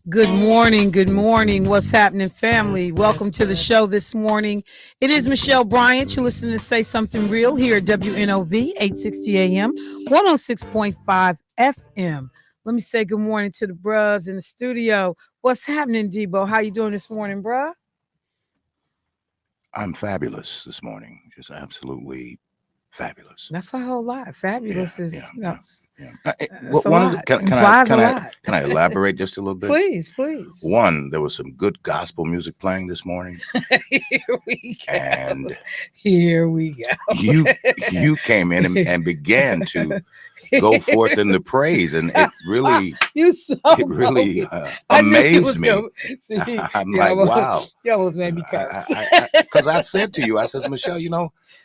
Good morning. Good morning. What's happening, family? Welcome to the show this morning. It is Michelle Bryant. You're listening to Say Something Real here at WNOV, 860 AM, 106.5 FM. Let me say good morning to the bros in the studio. What's happening, Debo? How you doing this morning, bruh? I'm fabulous this morning. Just absolutely fabulous. That's a whole lot. Fabulous is, What a one lot. can Implies a I lot. can I elaborate just a little bit? Please. One, there was some good gospel music playing this morning, Here we go. and Here we go. you came in and began to go forth in the praise, and it really amazed me. I'm like, wow. You almost made me curse. Because I said to you, I says, Michelle,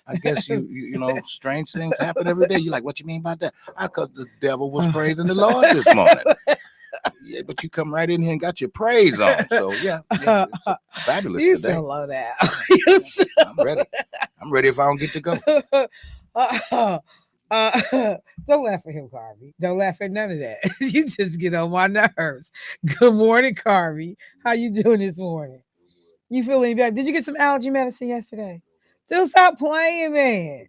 I guess you know, strange things happen every day. You like, what you mean by that? Because the devil was praising the Lord this morning. Yeah, but you come right in here and got your praise on. So yeah fabulous you today. So low down. I'm ready. I'm ready if I don't get to go. Don't laugh at him, Carvey. Don't laugh at none of that. You just get on my nerves. Good morning, Carvey. How you doing this morning? You feeling better? Did you get some allergy medicine yesterday? Still stop playing, man.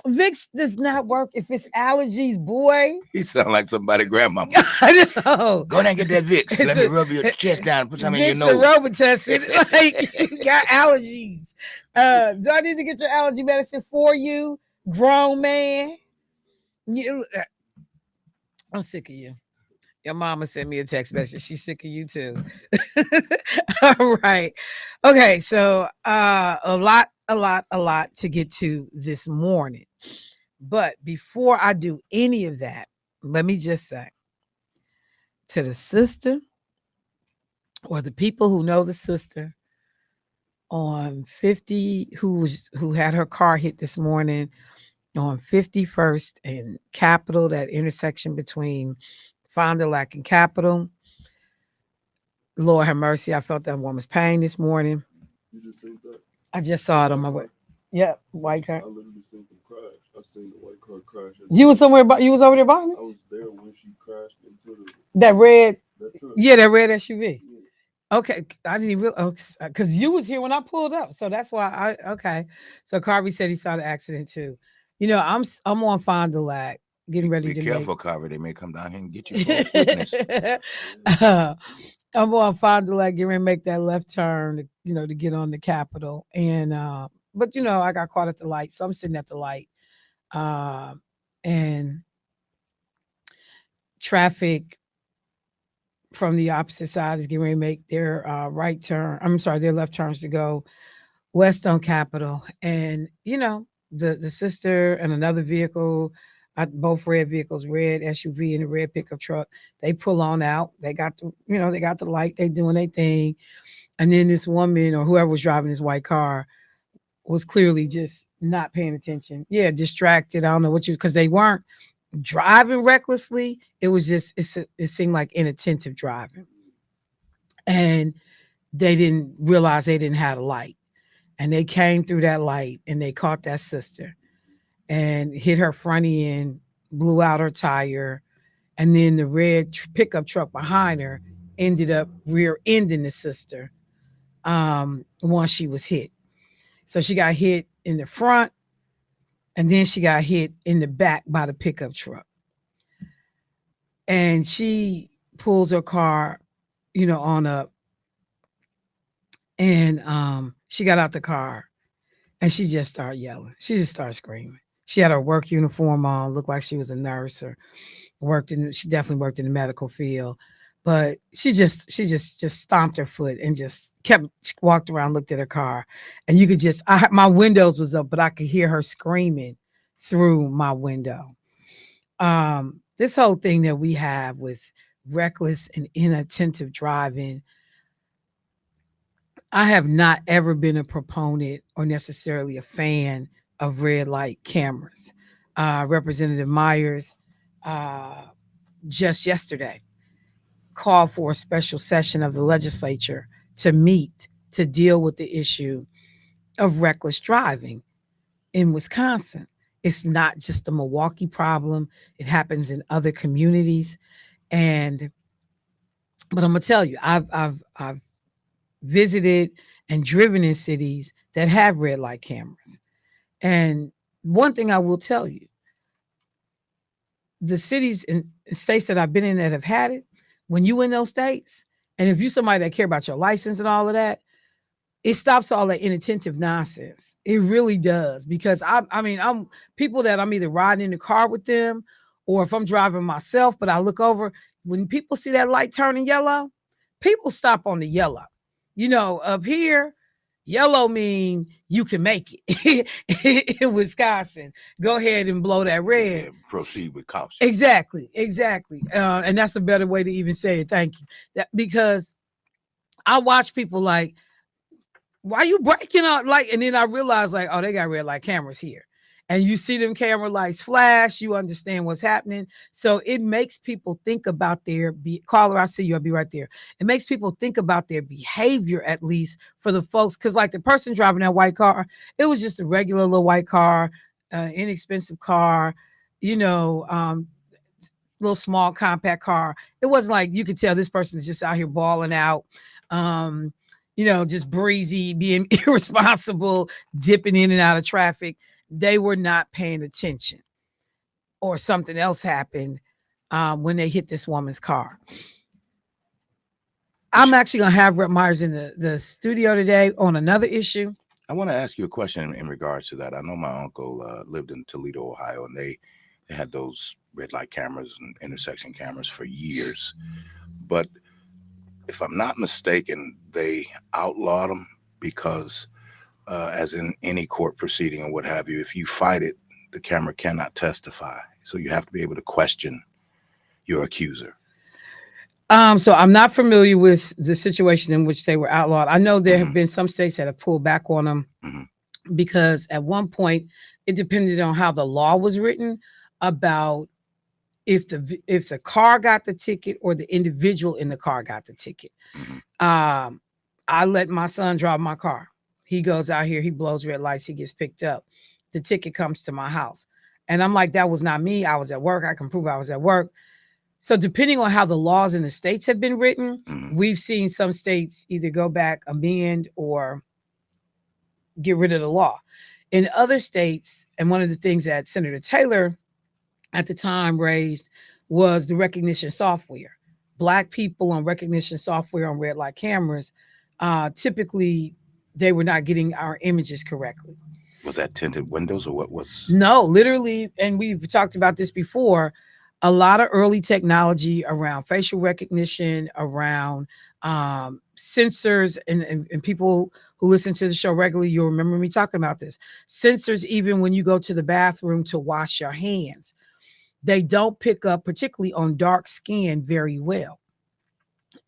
Vicks does not work if it's allergies, boy. You sound like somebody grandmama. I know. Go down and get that Vicks. Let me rub your chest down and put some in your nose. Vicks and Robitussin. Like, you got allergies. Do I need to get your allergy medicine for you, grown man? I'm sick of you. Your mama sent me a text message. She's sick of you too. All right. Okay. So a lot to get to this morning. But before I do any of that, let me just say to the sister or the people who know the sister on 50 who had her car hit this morning on 51st and Capitol, that intersection between Fond du Lac and Capitol. Lord have mercy. I felt that woman's pain this morning. You just seen that? I just saw it on my way. Yep, white car. I literally seen them crash. I seen the white car crash. You was somewhere, you was over there behind me? I was there when she crashed into that red. That truck. Yeah, that red SUV. Yeah. Okay, I didn't realize because you was here when I pulled up, so that's why okay. So Carvey said he saw the accident too. I'm on Fond du Lac, getting ready to be careful, Carvey. They may come down here and get you for witness. I'm on Fond du Lac, getting ready to make that left turn, to get on the Capitol, and but I got caught at the light, so I'm sitting at the light, and traffic from the opposite side is getting ready to make their their left turns to go west on Capitol. And, the sister and another vehicle, both red vehicles, red SUV and a red pickup truck, they pull on out. They got the light, they doing their thing. And then this woman or whoever was driving this white car was clearly just not paying attention. Yeah, distracted. I don't know because they weren't driving recklessly. It was just it seemed like inattentive driving, and they didn't realize they didn't have a light, and they came through that light and they caught that sister and hit her front end, blew out her tire, and then the red pickup truck behind her ended up rear-ending the sister once she was hit. So she got hit in the front, and then she got hit in the back by the pickup truck. And she pulls her car, on up. And she got out the car and she just started yelling. She just started screaming. She had her work uniform on, looked like she was a nurse or she definitely worked in the medical field. But she just stomped her foot and just walked around, looked at her car. And you could my windows was up, but I could hear her screaming through my window. This whole thing that we have with reckless and inattentive driving, I have not ever been a proponent or necessarily a fan of red light cameras. Representative Myers just yesterday called for a special session of the legislature to meet to deal with the issue of reckless driving in Wisconsin. It's not just a Milwaukee problem. It happens in other communities. And but I'm gonna tell you, I've visited and driven in cities that have red light cameras. And one thing I will tell you, the cities and states that I've been in that have had it, when you in those states, and if you somebody that care about your license and all of that, it stops all that inattentive nonsense. It really does. Because I'm people that I'm either riding in the car with them or if I'm driving myself, but I look over, when people see that light turning yellow, people stop on the yellow. Up here, yellow mean you can make it. In Wisconsin, go ahead and blow that red. Yeah, proceed with caution. Exactly. And that's a better way to even say it. Thank you. Because I watch people like, why you breaking up? Like, and then I realized, like, oh, they got red light cameras here. And you see them camera lights flash, you understand what's happening. So it makes people think about caller, I see you, I'll be right there. It makes people think about their behavior, at least for the folks. Cause like the person driving that white car, it was just a regular little white car, inexpensive car, little small compact car. It wasn't like you could tell this person is just out here balling out. Just breezy, being irresponsible, dipping in and out of traffic. They were not paying attention, or something else happened when they hit this woman's car. I'm actually going to have Rep Myers in the studio today on another issue. I want to ask you a question in regards to that. I know my uncle lived in Toledo, Ohio, and they had those red light cameras and intersection cameras for years. But if I'm not mistaken, they outlawed them because, as in any court proceeding or what have you, if you fight it, the camera cannot testify. So you have to be able to question your accuser. So I'm not familiar with the situation in which they were outlawed. I know there have been some states that have pulled back on them because at one point it depended on how the law was written about if the car got the ticket or the individual in the car got the ticket. I let my son drive my car. He goes out here, he blows red lights, he gets picked up. The ticket comes to my house. And I'm like, that was not me. I was at work. I can prove I was at work. So depending on how the laws in the states have been written, we've seen some states either go back, amend, or get rid of the law. In other states, and one of the things that Senator Taylor at the time raised was the recognition software. Black people on recognition software on red light cameras, typically they were not getting our images correctly. Was that tinted windows or what was? No, literally, and we've talked about this before, a lot of early technology around facial recognition, around sensors, and people who listen to the show regularly, you'll remember me talking about this. Sensors, even when you go to the bathroom to wash your hands, they don't pick up, particularly on dark skin, very well.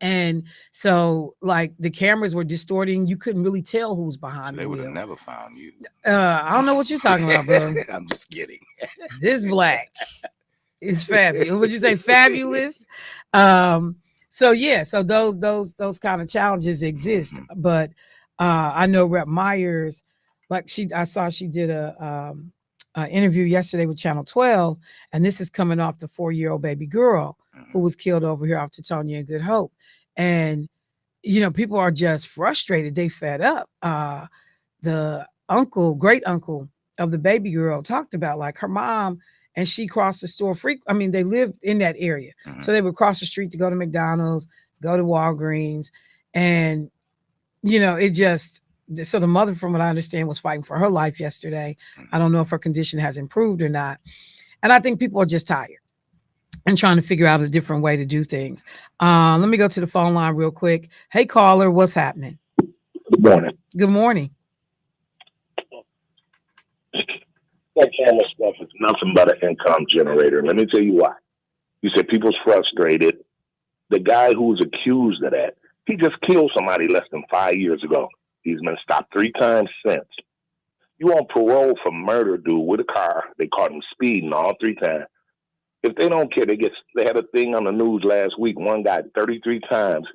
And so, like, the cameras were distorting. You couldn't really tell who's behind They the would wheel. have never found you. I don't know what you're talking about, bro. I'm just kidding. This black is fabulous. Would you say fabulous? So yeah, so those kind of challenges exist. But I know Rep Myers, like I saw she did a interview yesterday with Channel 12, and this is coming off the 4-year-old baby girl who was killed over here off Tetonia and Good Hope. And people are just frustrated. They fed up. The great uncle of the baby girl talked about, like, her mom and she crossed the store they lived in that area. So they would cross the street to go to McDonald's, go to Walgreens. And, it just, so the mother, from what I understand, was fighting for her life yesterday. I don't know if her condition has improved or not. And I think people are just tired and trying to figure out a different way to do things. Let me go to the phone line real quick. Hey, caller, what's happening? Good morning. Good morning. That camera stuff is nothing but an income generator. Let me tell you why. You said people's frustrated. The guy who was accused of that, he just killed somebody less than 5 years ago. He's been stopped 3 times since. You on parole for murder, dude, with a car. They caught him speeding all 3 times. If they don't care, they had a thing on the news last week. One guy 33 times.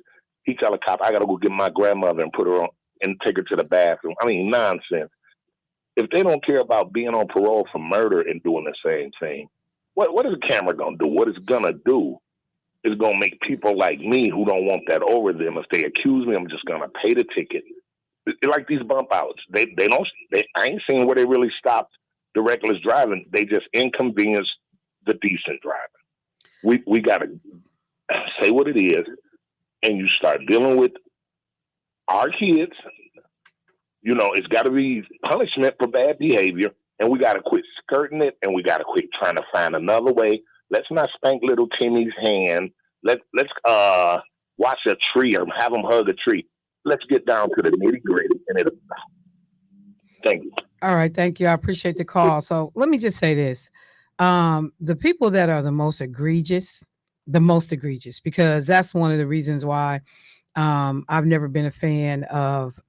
He tell a cop, I got to go get my grandmother and put her and take her to the bathroom. I mean, nonsense. If they don't care about being on parole for murder and doing the same thing, what is a camera gonna do? What it's gonna do is gonna make people like me who don't want that over them. If they accuse me, I'm just gonna pay the ticket. Like these bump outs, they don't. I ain't seen where they really stopped the reckless driving. They just inconvenience the decent driving. We gotta say what it is, and you start dealing with our kids. You know, it's got to be punishment for bad behavior, and we got to quit skirting it, and we got to quit trying to find another way. Let's not spank little Timmy's hand. Let's watch a tree or have them hug a tree. Let's get down to the nitty gritty, and it'll. Thank you. All right, thank you. I appreciate the call. So let me just say this: the people that are the most egregious, because that's one of the reasons why I've never been a fan of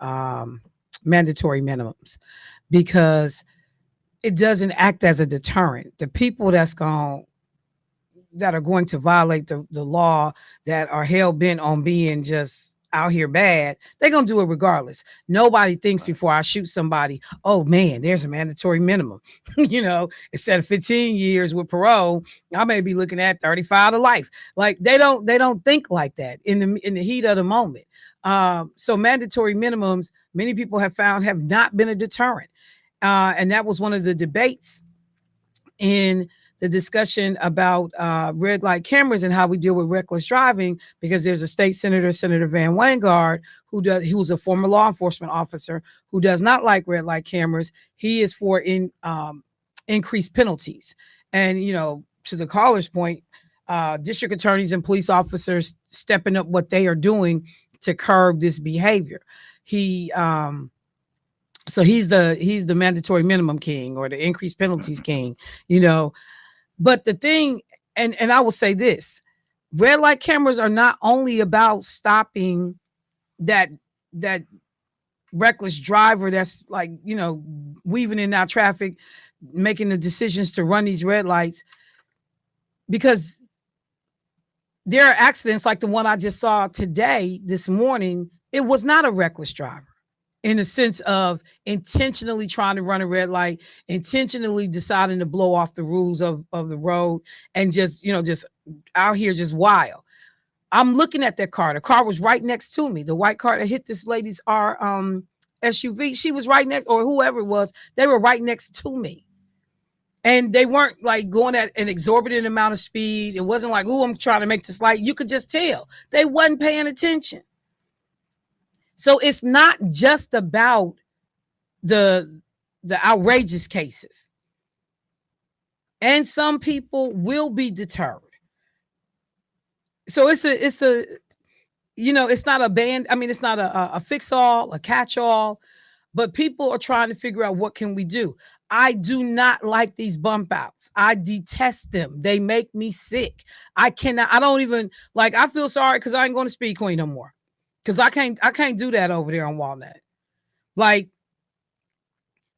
mandatory minimums, because it doesn't act as a deterrent. The people that are going to violate the law, that are hell bent on being just out here bad, they're gonna do it regardless. Nobody thinks before I shoot somebody, oh man, there's a mandatory minimum. Instead of 15 years with parole, I may be looking at 35 to life. Like they don't think like that in the heat of the moment. So mandatory minimums, many people have found, have not been a deterrent. And that was one of the debates in the discussion about red light cameras and how we deal with reckless driving, because there's a state senator, Senator Van Wangard, who's a former law enforcement officer who does not like red light cameras. He is for increased penalties. And, to the caller's point, district attorneys and police officers stepping up what they are doing to curb this behavior. So he's the mandatory minimum king, or the increased penalties king, But the thing, and I will say this, red light cameras are not only about stopping that reckless driver that's like, weaving in our traffic, making the decisions to run these red lights, because there are accidents like the one I just saw this morning. It was not a reckless driver, in the sense of intentionally trying to run a red light, intentionally deciding to blow off the rules of the road, and just out here just wild. I'm looking at that car. The car was right next to me. The white car that hit this lady's SUV, she was right next, or whoever it was, they were right next to me. And they weren't like going at an exorbitant amount of speed. It wasn't like, oh, I'm trying to make this light. You could just tell they wasn't paying attention. So it's not just about the outrageous cases. And some people will be deterred. So it's not a band. I mean, it's not a fix all, a catch all, but people are trying to figure out, what can we do? I do not like these bump outs. I detest them. They make me sick. I don't even I feel sorry because I ain't going to Speed Queen no more. Because I can't do that over there on Walnut. Like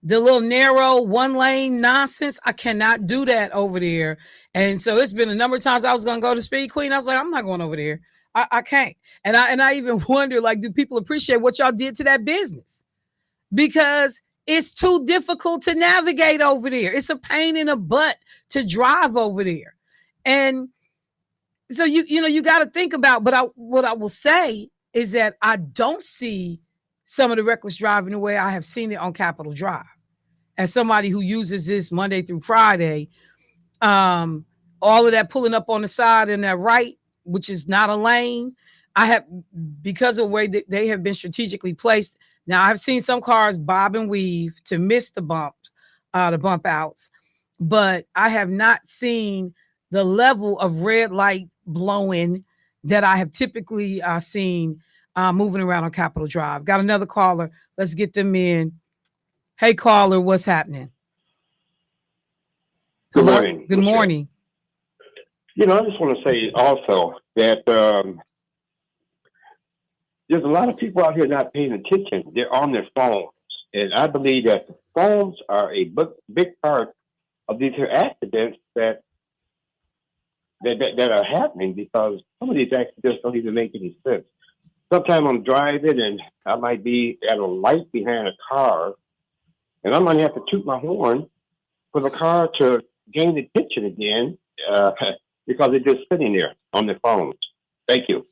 the little narrow one lane nonsense, I cannot do that over there. And so it's been a number of times I was going to go to Speed Queen. I was like, I'm not going over there. I can't. And I even wonder, do people appreciate what y'all did to that business? Because it's too difficult to navigate over there. It's a pain in the butt to drive over there. And so you got to think about, but what I will say is that I don't see some of the reckless driving the way I have seen it on Capitol Drive. As somebody who uses this Monday through Friday, all of that pulling up on the side and that right, which is not a lane, because of the way that they have been strategically placed. Now I've seen some cars bob and weave to miss the bump outs, but I have not seen the level of red light blowing that I have typically seen moving around on Capitol Drive. Got another caller. Let's get them in. Hey, caller, what's happening? Good Hello? morning. Good Michelle. morning. I just want to say also that there's a lot of people out here not paying attention. They're on their phones. And I believe that the phones are a big part of these here accidents that are happening, because some of these accidents don't even make any sense. Sometimes I'm driving and I might be at a light behind a car, and I might have to toot my horn for the car to gain attention again, uh, because it's just sitting there on the phone. Thank you.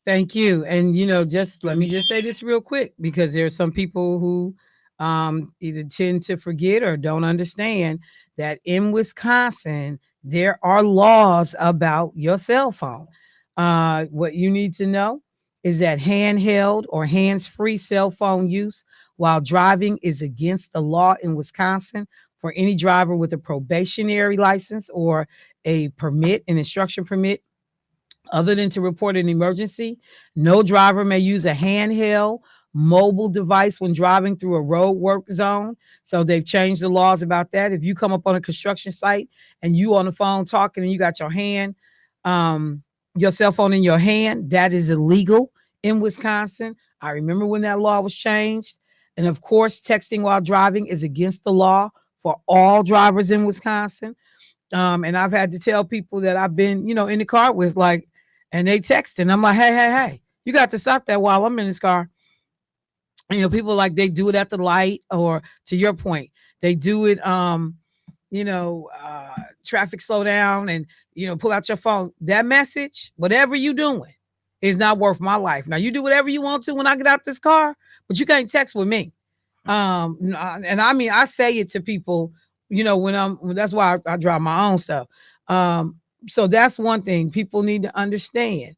Thank you. And just let me just say this real quick because there are some people who either tend to forget or don't understand that in Wisconsin there are laws about your cell phone. What you need to know is that handheld or hands-free cell phone use while driving is against the law in Wisconsin for any driver with a probationary license or a permit, an instruction permit other than to report an emergency. No driver may use a handheld mobile device when driving through a road work zone. So they've changed the laws about that. If you come up on a construction site and you on the phone talking and you got um, your cell phone in your hand, that is illegal in Wisconsin. I remember when that law was changed. And of course, texting while driving is against the law for all drivers in Wisconsin. And I've had to tell people that I've been, in the car with, like, and they text and I'm like, hey, hey, hey, you got to stop that while I'm in this car. And, people like they do it at the light, or to your point, they do it, traffic slow down and, pull out your phone. That message, whatever you doing, is not worth my life. Now you do whatever you want to when I get out this car, but you can't text with me. And I mean, I say it to people, that's why I drive my own stuff. So that's one thing people need to understand.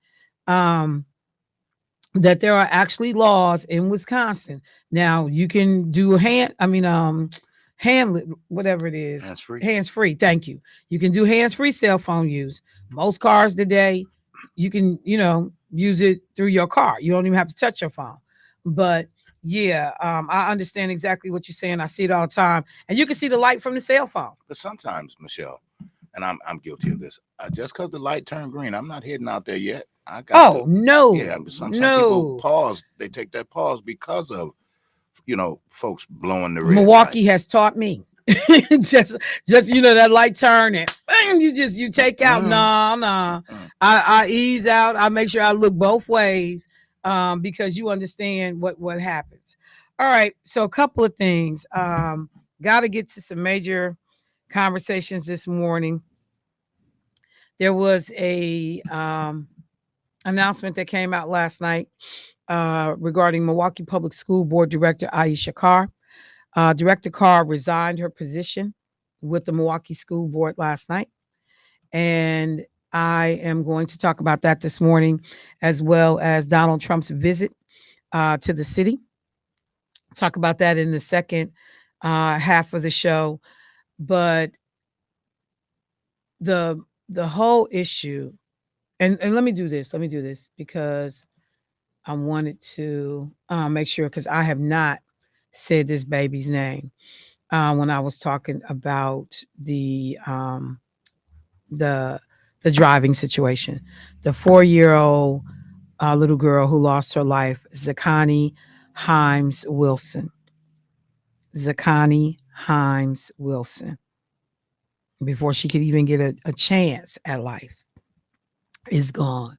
That there are actually laws in Wisconsin. Now you can do hand, whatever it is, Hands free. hands free. Thank you. You can do hands free cell phone use. Most cars today, you can, use it through your car. You don't even have to touch your phone. But yeah, I understand exactly what you're saying. I see it all the time, and you can see the light from the cell phone. But sometimes, Michelle, and I'm guilty of this. Just because the light turned green, I'm not heading out there yet. I got Oh to. no, Yeah, some people no. pause. They take that pause because of folks blowing the red light. Milwaukee has taught me. just that light turn and bang, you take out. Mm, No, no. mm. I ease out. I make sure I look both ways, because you understand what happens. All right. So a couple of things. Got to get to some major conversations this morning. There was a announcement that came out last night regarding Milwaukee Public School Board Director Aisha Carr. Director Carr resigned her position with the Milwaukee School Board last night. And I am going to talk about that this morning, as well as Donald Trump's visit to the city. Talk about that in the second half of the show. But the whole issue, and let me do this. Let me do this because I wanted to make sure, because I have not said this baby's name when I was talking about the the driving situation. The 4-year-old little girl who lost her life, Zakani Himes Wilson. Zakani Himes Wilson. Before she could even get a chance at life, is gone.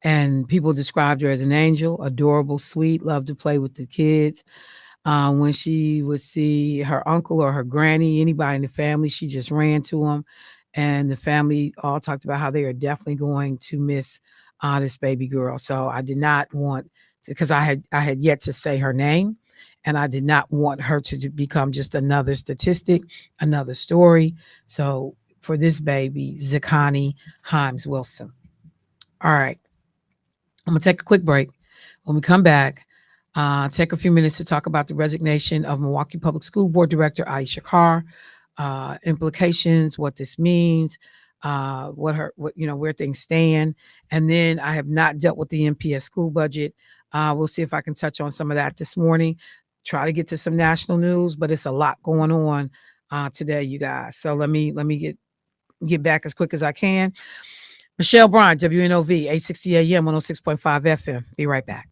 And people described her as an angel, adorable, sweet, loved to play with the kids. When she would see her uncle or her granny, anybody in the family, she just ran to them. And the family all talked about how they are definitely going to miss this baby girl. So I did not want, because I had yet to say her name, and I did not want her to become just another statistic, another story. So for this baby, Zakani Himes Wilson. All right, I'm gonna take a quick break. When we come back, take a few minutes to talk about the resignation of Milwaukee Public School Board Director Aisha Carr, implications, what this means, where things stand, and then I have not dealt with the MPS school budget. We'll see if I can touch on some of that this morning. Try to get to some national news, but it's a lot going on today, you guys. So let me get back as quick as I can. Michelle Bryant, WNOV, 860 AM, 106.5 FM. Be right back.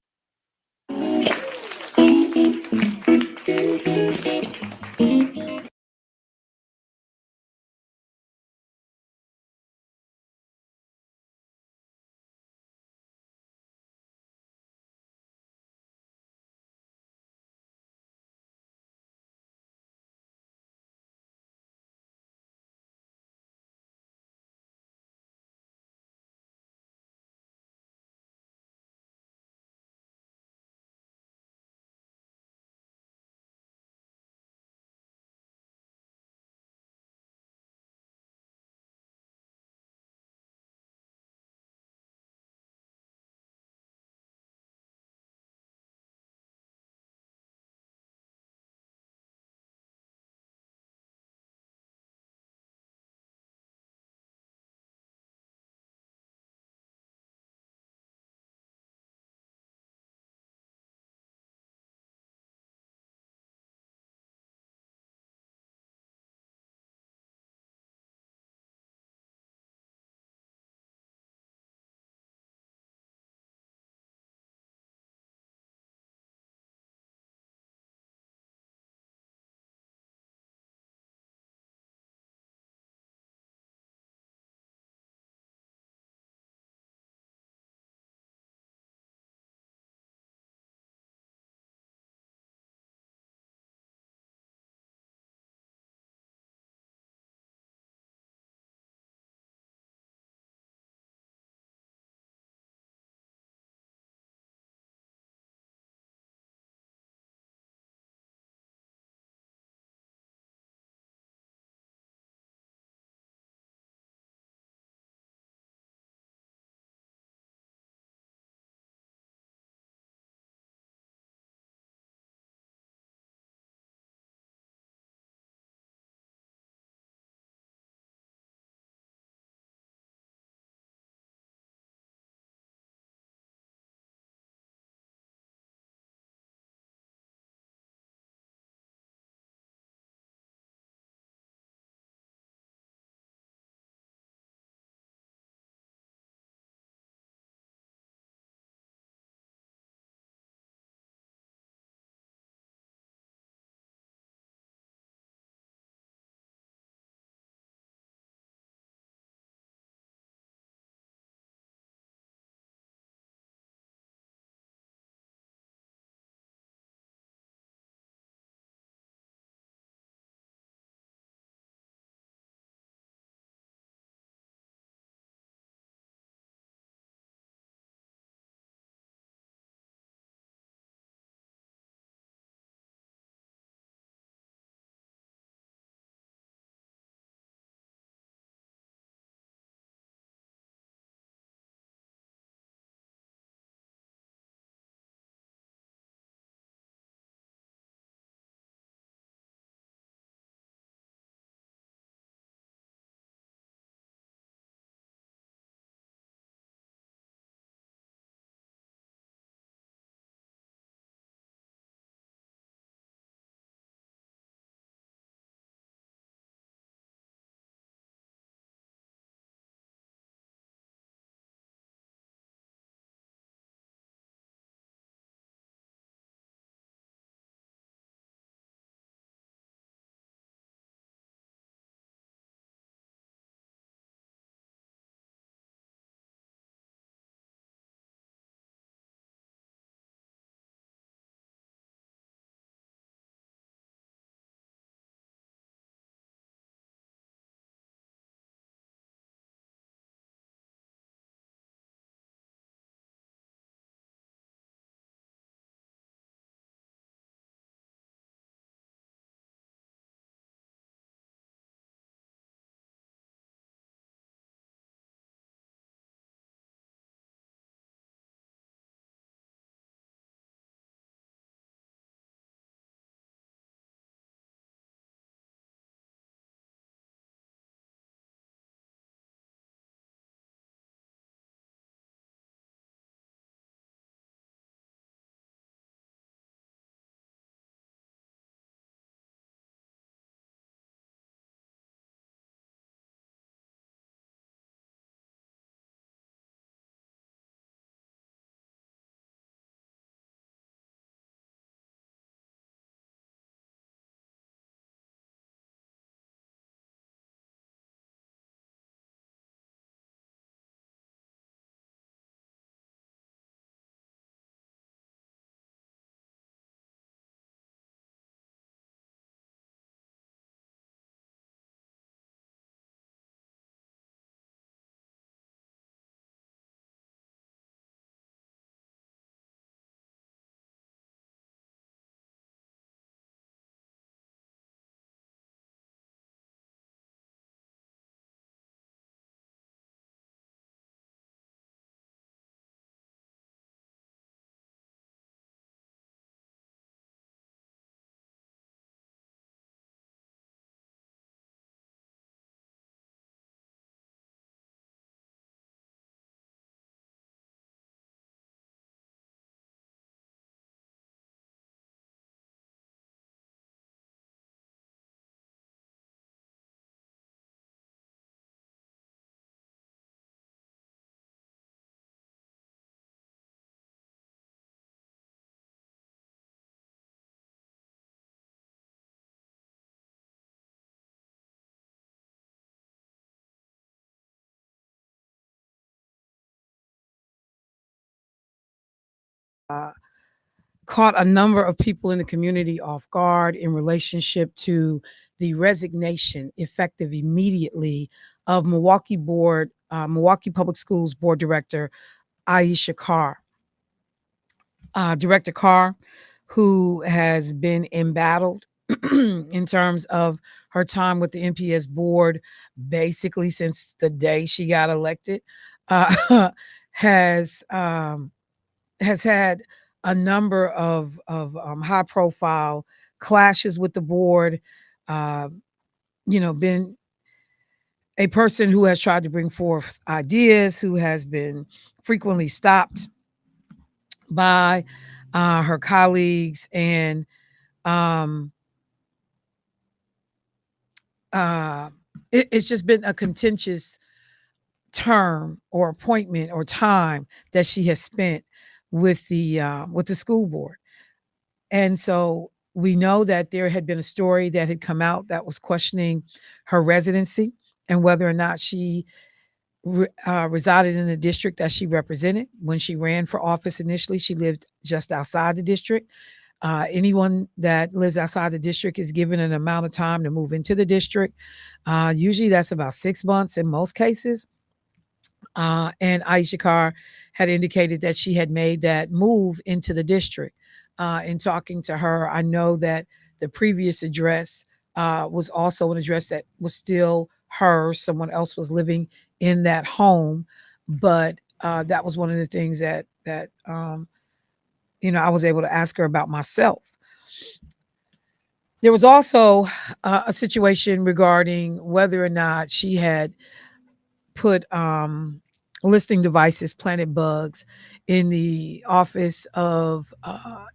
caught a number of people in the community off guard in relationship to the resignation effective immediately of Milwaukee Public Schools Board Director Aisha Carr. Director Carr, who has been embattled in terms of her time with the NPS board, basically since the day she got elected, uh, has has had a number of high profile clashes with the board. Uh, been a person who has tried to bring forth ideas, who has been frequently stopped by her colleagues, and um, uh, it's just been a contentious term or appointment or time that she has spent with the school board. And so we know that there had been a story that had come out that was questioning her residency and whether or not she resided in the district that she represented. When she ran for office initially, she lived just outside the district. Anyone that lives outside the district is given an amount of time to move into the district. Usually that's about 6 months in most cases. And Aisha Carr had indicated that she had made that move into the district. In talking to her, I know that the previous address was also an address that was still hers. Someone else was living in that home, but that was one of the things that I was able to ask her about myself. There was also a situation regarding whether or not she had put listening devices, planted bugs in the office of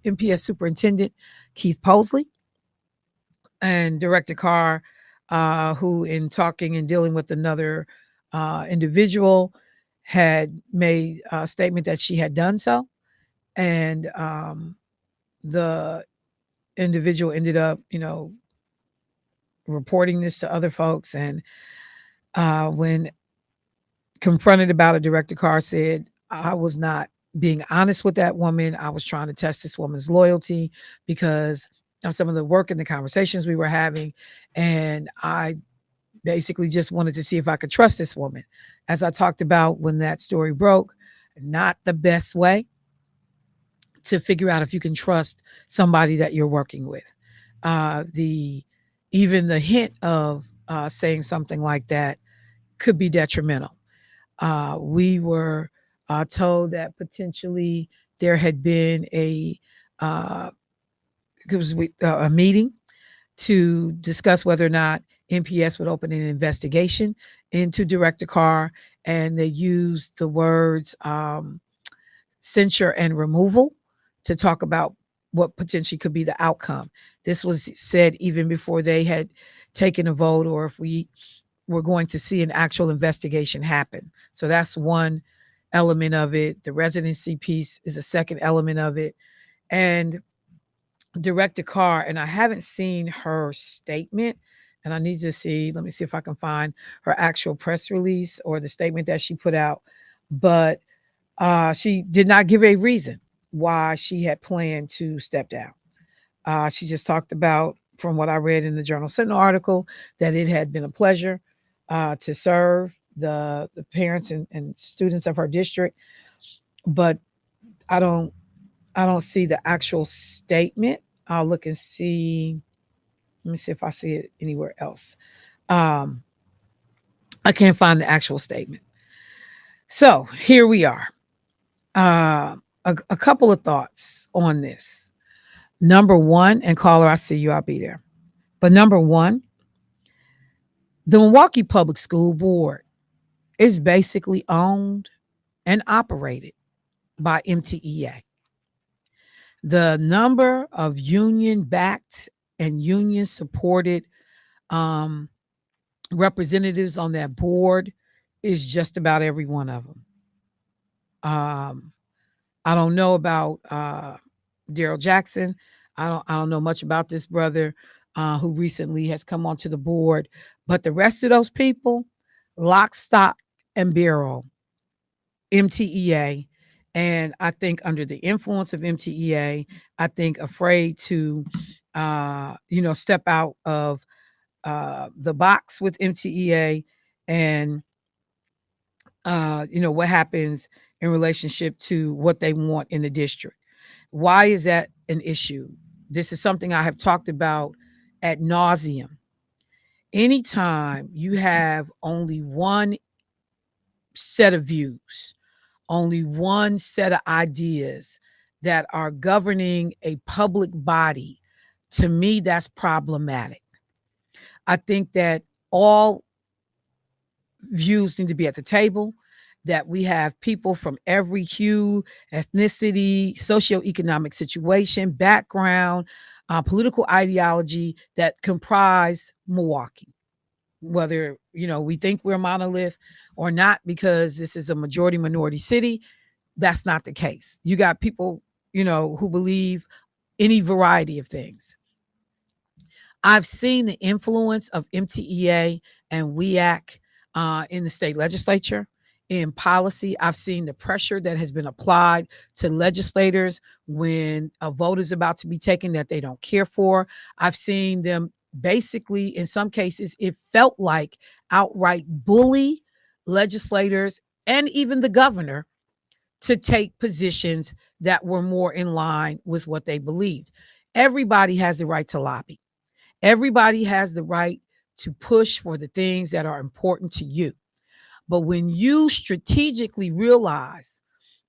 MPS Superintendent Keith Posley and Director Carr, who, in talking and dealing with another individual, had made a statement that she had done so. And the individual ended up, reporting this to other folks. And when confronted about it, Director Carr said, I was not being honest with that woman. I was trying to test this woman's loyalty because of some of the work and the conversations we were having. And I basically just wanted to see if I could trust this woman. As I talked about when that story broke, not the best way to figure out if you can trust somebody that you're working with. The Even the hint of saying something like that could be detrimental. We were told that potentially there had been uh, a meeting to discuss whether or not NPS would open an investigation into Director Carr, and they used the words censure and removal to talk about what potentially could be the outcome. This was said even before they had taken a vote, or if we're going to see an actual investigation happen. So that's one element of it. The residency piece is a second element of it. And Director Carr, and I haven't seen her statement, and I need to see, let me see if I can find her actual press release or the statement that she put out. But she did not give a reason why she had planned to step down. She just talked about, from what I read in the Journal Sentinel article, that it had been a pleasure to serve the parents and students of her district, but I don't see the actual statement. I'll look and see. Let me see if I see it anywhere else. Um, I can't find the actual statement. So here we are. A couple of thoughts on this. Number one, and caller, I see you. I'll be there. But number one, the Milwaukee Public School Board is basically owned and operated by MTEA. The number of union backed and union supported um, representatives on that board is just about every one of them. Um, I don't know about Daryl Jackson. I don't know much about this brother who recently has come onto the board, but the rest of those people, lock, stock, and barrel, MTEA And I think under the influence of MTEA, I think afraid to, step out of the box with MTEA, and what happens in relationship to what they want in the district. Why is that an issue? This is something I have talked about ad nauseum. Anytime you have only one set of views, only one set of ideas that are governing a public body, to me, that's problematic. I think that all views need to be at the table, that we have people from every hue, ethnicity, socioeconomic situation, background, political ideology that comprise Milwaukee. Whether, we think we're a monolith or not, because this is a majority minority city, that's not the case. You got people, who believe any variety of things. I've seen the influence of MTEA and WEAC in the state legislature in policy. I've seen the pressure that has been applied to legislators when a vote is about to be taken that they don't care for. I've seen them basically, in some cases, it felt like outright bully legislators and even the governor to take positions that were more in line with what they believed. Everybody has the right to lobby. Everybody has the right to push for the things that are important to you. But when you strategically realize,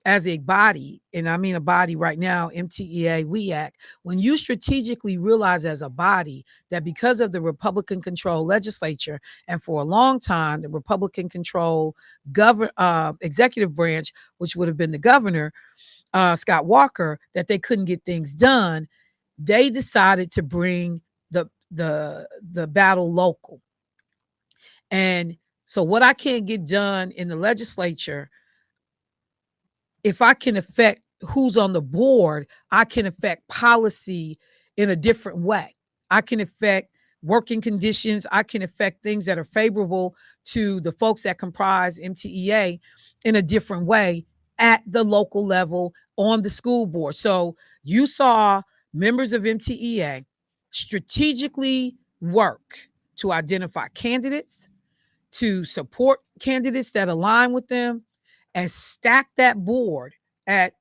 as a body, and I mean a body right now, MTEA, WEAC, when you strategically realize as a body that because of the Republican controlled legislature, and for a long time, the Republican controlled executive branch, which would have been the governor, Scott Walker, that they couldn't get things done, they decided to bring the battle local. And so what I can't get done in the legislature, if I can affect who's on the board, I can affect policy in a different way. I can affect working conditions. I can affect things that are favorable to the folks that comprise MTEA in a different way at the local level on the school board. So you saw members of MTEA strategically work to identify candidates, to support candidates that align with them, and stack that board at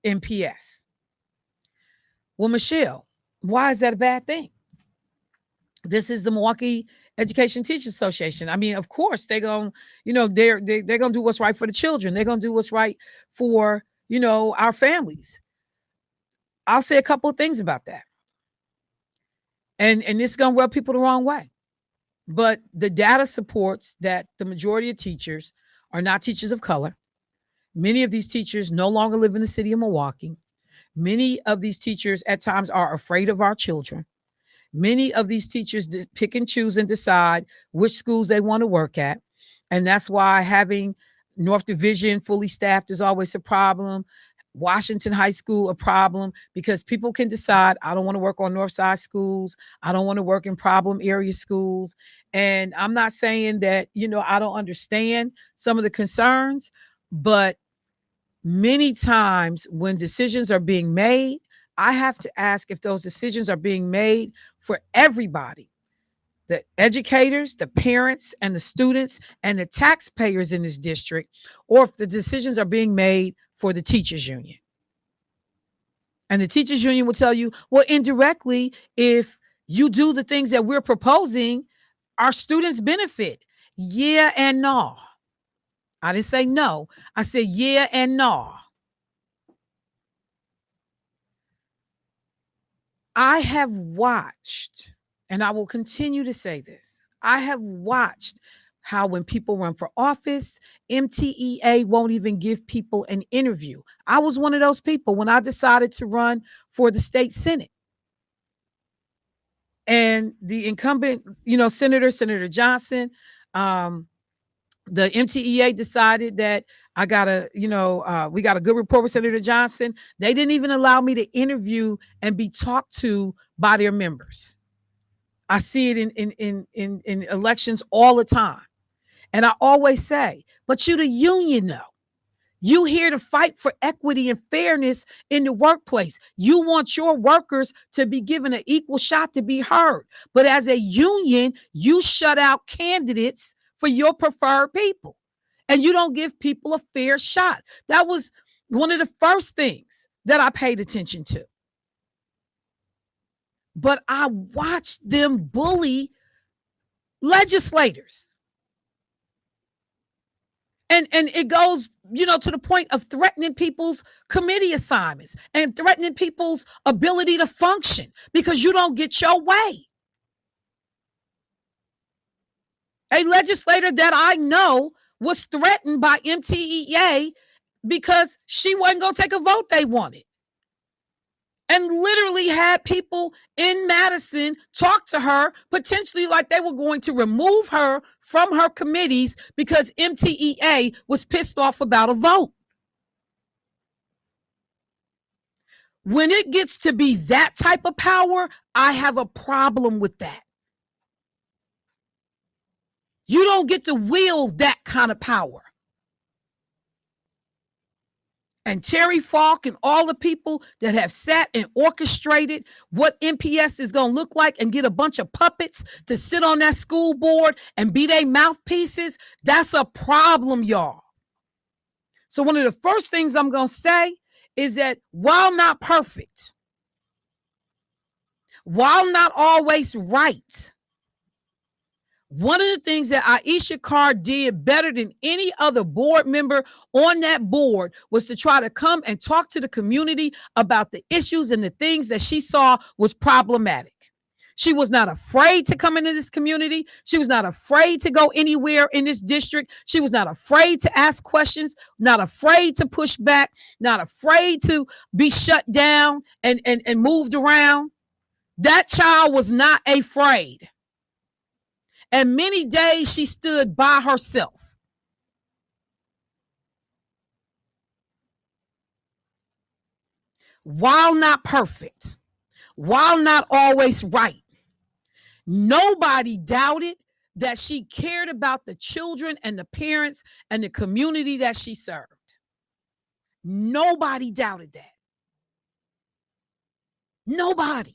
MPS. Well, Michelle, why is that a bad thing? This is the Milwaukee Education Teachers Association. I mean, of course, they're going, they're going to do what's right for the children. They're going to do what's right for, our families. I'll say a couple of things about that. And this is going to rub people the wrong way. But the data supports that the majority of teachers are not teachers of color. Many of these teachers no longer live in the city of Milwaukee. Many of these teachers at times are afraid of our children. Many of these teachers pick and choose and decide which schools they want to work at. And that's why having North Division fully staffed is always a problem. Washington High School, a problem, because people can decide, I don't want to work on North Side schools. I don't want to work in problem area schools. And I'm not saying that, I don't understand some of the concerns, but many times when decisions are being made, I have to ask if those decisions are being made for everybody, the educators, the parents, and the students, and the taxpayers in this district, or if the decisions are being made for the teachers union. And the teachers union will tell you, well, indirectly, if you do the things that we're proposing, our students benefit. Yeah and no. I didn't say no. I said yeah and no. I have watched, and I will continue to say this, I have watched how when people run for office, MTEA won't even give people an interview. I was one of those people when I decided to run for the state Senate. And the incumbent, Senator Johnson, the MTEA decided that we got a good rapport with Senator Johnson. They didn't even allow me to interview and be talked to by their members. I see it in elections all the time. And I always say, but you the union though. You here to fight for equity and fairness in the workplace. You want your workers to be given an equal shot to be heard. But as a union, you shut out candidates for your preferred people. And you don't give people a fair shot. That was one of the first things that I paid attention to. But I watched them bully legislators. And it goes, to the point of threatening people's committee assignments and threatening people's ability to function because you don't get your way. A legislator that I know was threatened by MTEA because she wasn't going to take a vote they wanted. And literally had people in Madison talk to her, potentially like they were going to remove her from her committees because MTEA was pissed off about a vote. When it gets to be that type of power, I have a problem with that. You don't get to wield that kind of power. And Terry Falk and all the people that have sat and orchestrated what MPS is going to look like and get a bunch of puppets to sit on that school board and be their mouthpieces, that's a problem, y'all. So one of the first things I'm going to say is that while not perfect, while not always right, one of the things that Aisha Carr did better than any other board member on that board was to try to come and talk to the community about the issues and the things that she saw was problematic. She was not afraid to come into this community. She was not afraid to go anywhere in this district. She was not afraid to ask questions, not afraid to push back, not afraid to be shut down and moved around. That child was not afraid. And many days she stood by herself. While not perfect, while not always right, nobody doubted that she cared about the children and the parents and the community that she served. Nobody doubted that. Nobody.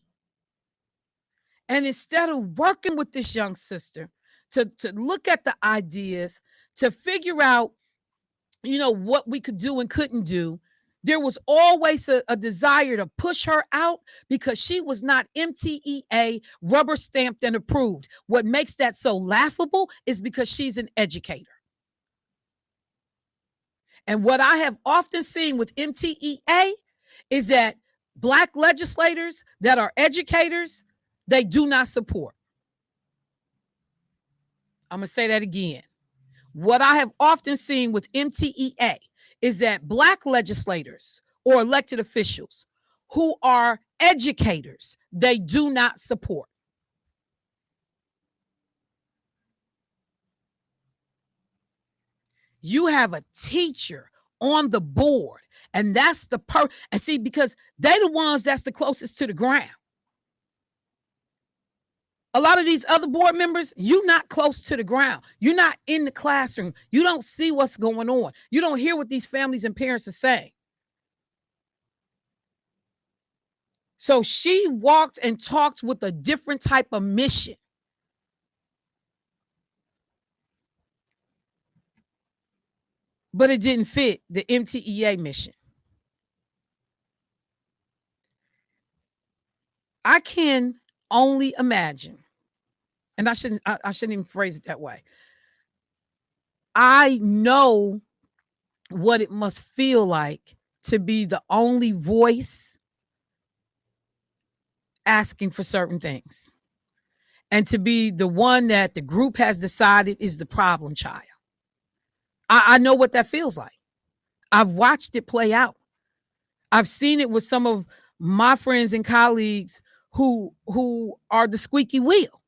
And instead of working with this young sister to look at the ideas, to figure out, what we could do and couldn't do, there was always a desire to push her out because she was not MTEA rubber stamped and approved. What makes that so laughable is because she's an educator. And what I have often seen with MTEA is that Black legislators that are educators, they do not support. I'm going to say that again. What I have often seen with MTEA is that Black legislators or elected officials who are educators, they do not support. You have a teacher on the board, and that's the and see, because they're the ones that's the closest to the ground. A lot of these other board members, you're not close to the ground. You're not in the classroom. You don't see what's going on. You don't hear what these families and parents are saying. So she walked and talked with a different type of mission. But it didn't fit the MTEA mission. I can only imagine, and I shouldn't even phrase it that way. I know what it must feel like to be the only voice asking for certain things, and to be the one that the group has decided is the problem child. I know what that feels like. I've watched it play out. I've seen it with some of my friends and colleagues who are the squeaky wheel,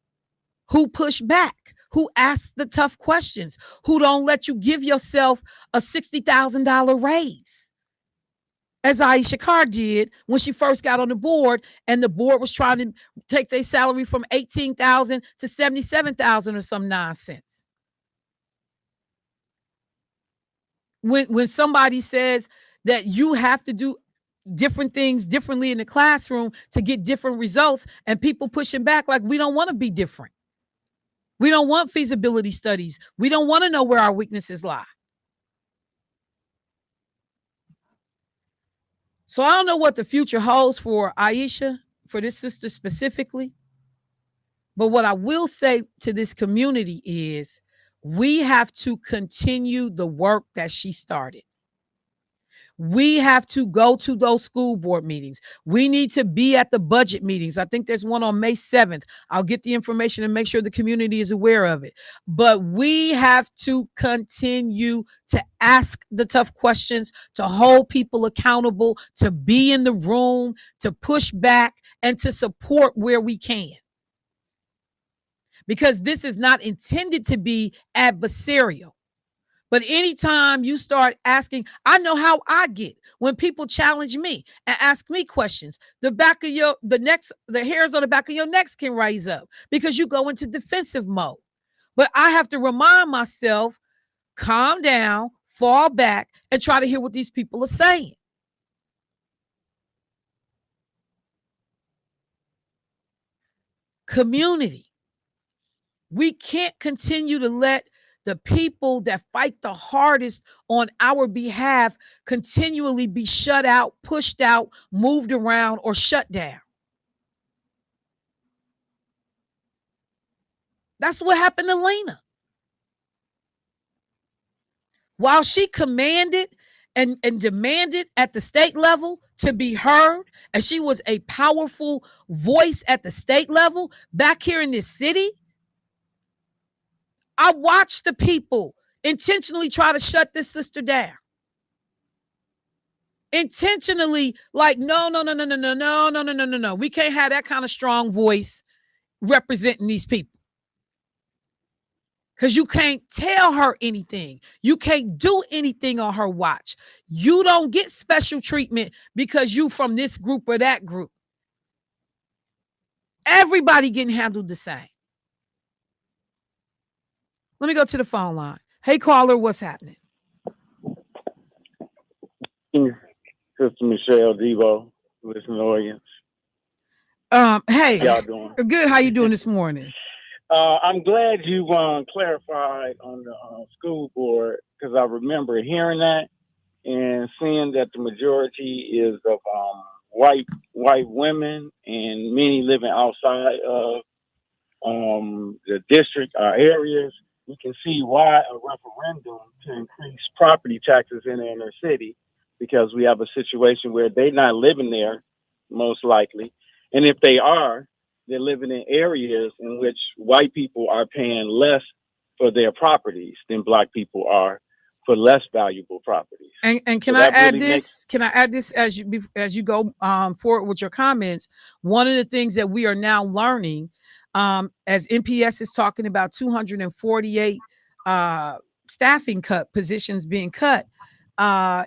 who push back, who ask the tough questions, who don't let you give yourself a $60,000 raise, as Aisha Carr did when she first got on the board, and the board was trying to take their salary from $18,000 to $77,000 or some nonsense. when somebody says that you have to do different things differently in the classroom to get different results, and people pushing back like we don't want to be different. We don't want feasibility studies. We don't want to know where our weaknesses lie. So I don't know what the future holds for Aisha, for this sister specifically. But what I will say to this community is we have to continue the work that she started. We have to go to those school board meetings. We need to be at the budget meetings. I think there's one on May 7th. I'll get the information and make sure the community is aware of it. But we have to continue to ask the tough questions, to hold people accountable, to be in the room, to push back, and to support where we can. Because this is not intended to be adversarial. But anytime you start asking, I know how I get when people challenge me and ask me questions. The hairs on the back of your necks can rise up because you go into defensive mode. But I have to remind myself, calm down, fall back, and try to hear what these people are saying. Community. We can't continue to let the people that fight the hardest on our behalf continually be shut out, pushed out, moved around, or shut down. That's what happened to Lena. While she commanded and demanded at the state level to be heard, and she was a powerful voice at the state level, back here in this city, I watched the people intentionally try to shut this sister down. Intentionally, like, no. We can't have that kind of strong voice representing these people. Because you can't tell her anything. You can't do anything on her watch. You don't get special treatment because you from this group or that group. Everybody getting handled the same. Let me go to the phone line. Hey, caller, what's happening? Sister Michelle Debo, listening audience. Hey, how y'all doing? Good. How you doing this morning? I'm glad you clarified on the school board, because I remember hearing that and seeing that the majority is of white women, and many living outside of the district areas. You can see why a referendum to increase property taxes in the inner city, because we have a situation where they're not living there, most likely. And if they are, they're living in areas in which white people are paying less for their properties than black people are for less valuable properties. And can I add this? Can I add this as you go forward with your comments? One of the things that we are now learning, as NPS is talking about 248 staffing cut positions being cut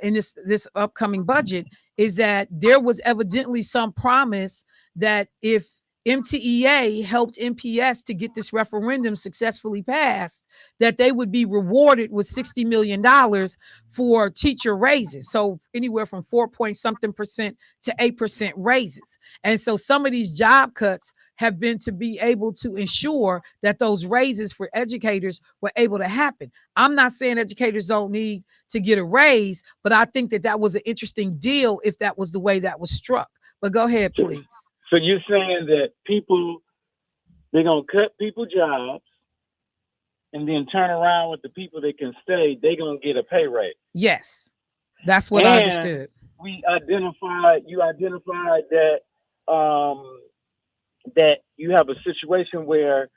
in this upcoming budget, is that there was evidently some promise that if MTEA helped NPS to get this referendum successfully passed, that they would be rewarded with $60 million for teacher raises. So anywhere from 4% to 8% raises. And so some of these job cuts have been to be able to ensure that those raises for educators were able to happen. I'm not saying educators don't need to get a raise, but I think that was an interesting deal if that was the way that was struck. But go ahead, please. So you're saying that they're going to cut people jobs and then turn around with the people that can stay, they're going to get a pay raise? Yes, that's what I understood. You identified that that you have a situation where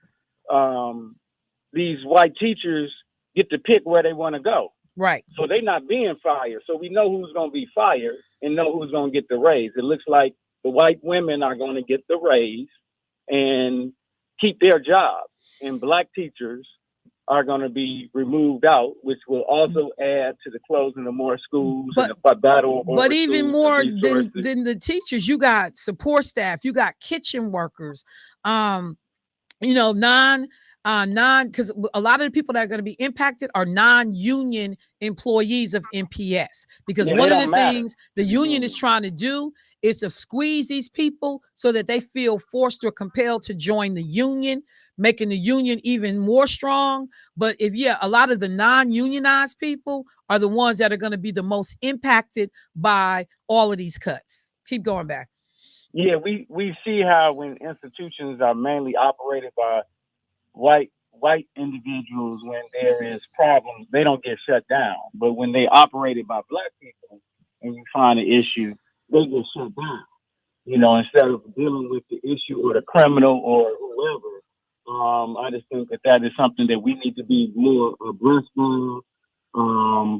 these white teachers get to pick where they want to go. Right. So they're not being fired. So we know who's going to be fired and know who's going to get the raise. It looks like the white women are going to get the raise and keep their jobs, and black teachers are going to be removed out, which will also add to the closing of more schools and the battle. But even more than the teachers, you got support staff, you got kitchen workers, non because a lot of the people that are going to be impacted are non-union employees of MPS. Because Yeah, they one of don't the matter things the to the union is union. trying to do is to squeeze these people so that they feel forced or compelled to join the union, making the union even more strong. But if a lot of the non-unionized people are the ones that are going to be the most impacted by all of these cuts. Keep going back. Yeah, we see how when institutions are mainly operated by white individuals, when there is problems, they don't get shut down. But when they operated by black people and you find an issue, they get shut down. Instead of dealing with the issue or the criminal or whoever. I just think that is something that we need to be more abreast of.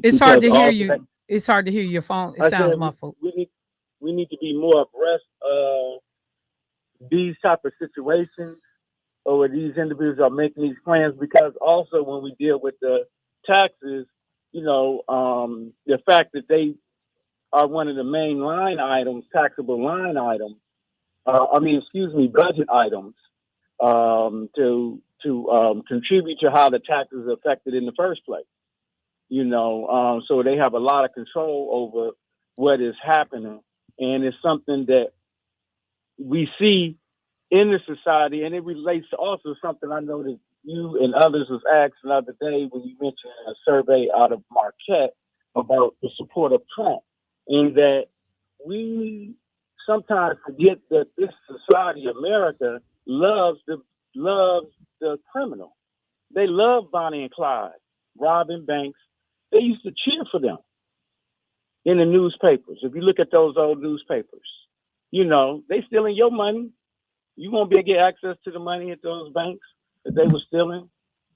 It's hard Because to hear also, you. It's hard to hear your phone. It I sounds said muffled. we need to be more abreast of these type of situations, or where these individuals are making these plans, because also when we deal with the taxes, the fact that they are one of the main line items, taxable line items, budget items, to contribute to how the taxes are affected in the first place. So they have a lot of control over what is happening, and it's something that we see in the society, and it relates to also something I know that you and others was asked the other day when you mentioned a survey out of Marquette about the support of Trump, and that we sometimes forget that this society, America, loves the criminal. They love Bonnie and Clyde, robbing banks. They used to cheer for them in the newspapers. If you look at those old newspapers, they stealing your money. You won't be able to get access to the money at those banks that they were stealing.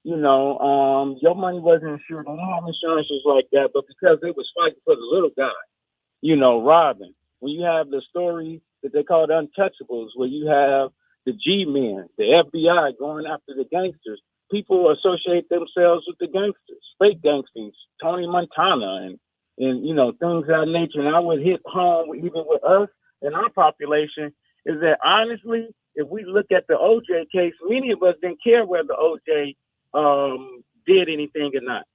Your money wasn't insured. They didn't have insurances like that, but because they was fighting for the little guy, robbing. When you have the story that they call the Untouchables, where you have the G-men, the FBI going after the gangsters, people associate themselves with the gangsters, fake gangsters, Tony Montana, and things of that nature. And I would hit home even with us and our population is that honestly, if we look at the OJ case, many of us didn't care whether OJ did anything or not.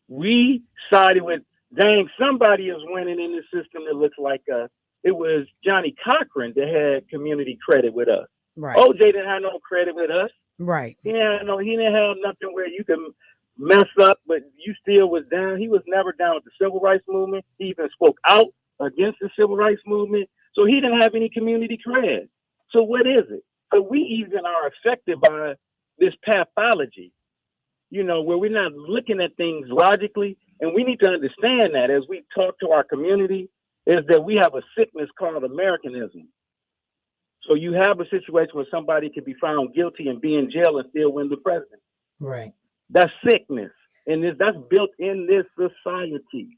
We sided with, dang, somebody is winning in the system that looks like us. It was Johnny Cochran that had community credit with us. Right. OJ didn't have no credit with us. Right. He didn't have nothing where you can mess up, but you still was down. He was never down with the civil rights movement. He even spoke out against the civil rights movement. So he didn't have any community cred. So what is it? So we even are affected by this pathology, where we're not looking at things logically. And we need to understand that as we talk to our community, is that we have a sickness called Americanism. So you have a situation where somebody can be found guilty and be in jail and still win the presidency. Right. That's sickness. And that's built in this society.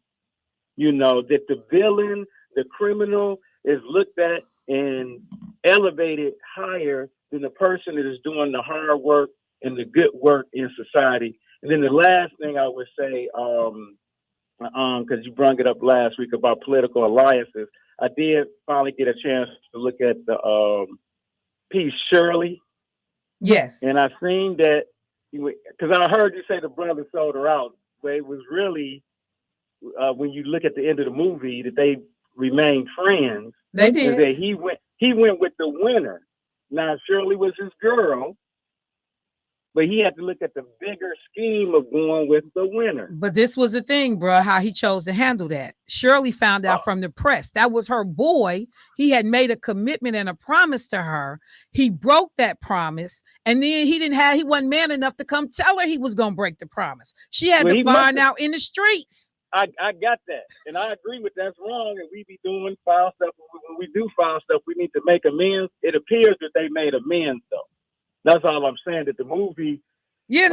That the villain, the criminal is looked at and elevated higher than the person that is doing the hard work and the good work in society. And then the last thing I would say, because you brought it up last week about political alliances, I did finally get a chance to look at the piece Shirley. Yes. And I seen that, because I heard you say the brother sold her out, but it was really, when you look at the end of the movie, that they remained friends. They did. And that he went with the winner. Now Shirley was his girl, but he had to look at the bigger scheme of going with the winner. But this was the thing, bro, how he chose to handle that. Shirley found out from the press. That was her boy. He had made a commitment and a promise to her. He broke that promise. And then he wasn't man enough to come tell her he was going to break the promise. She had to find out in the streets. I got that. And I agree with that's wrong. And we be doing foul stuff. When we do foul stuff, we need to make amends. It appears that they made amends, though. That's all I'm saying, that the movie. She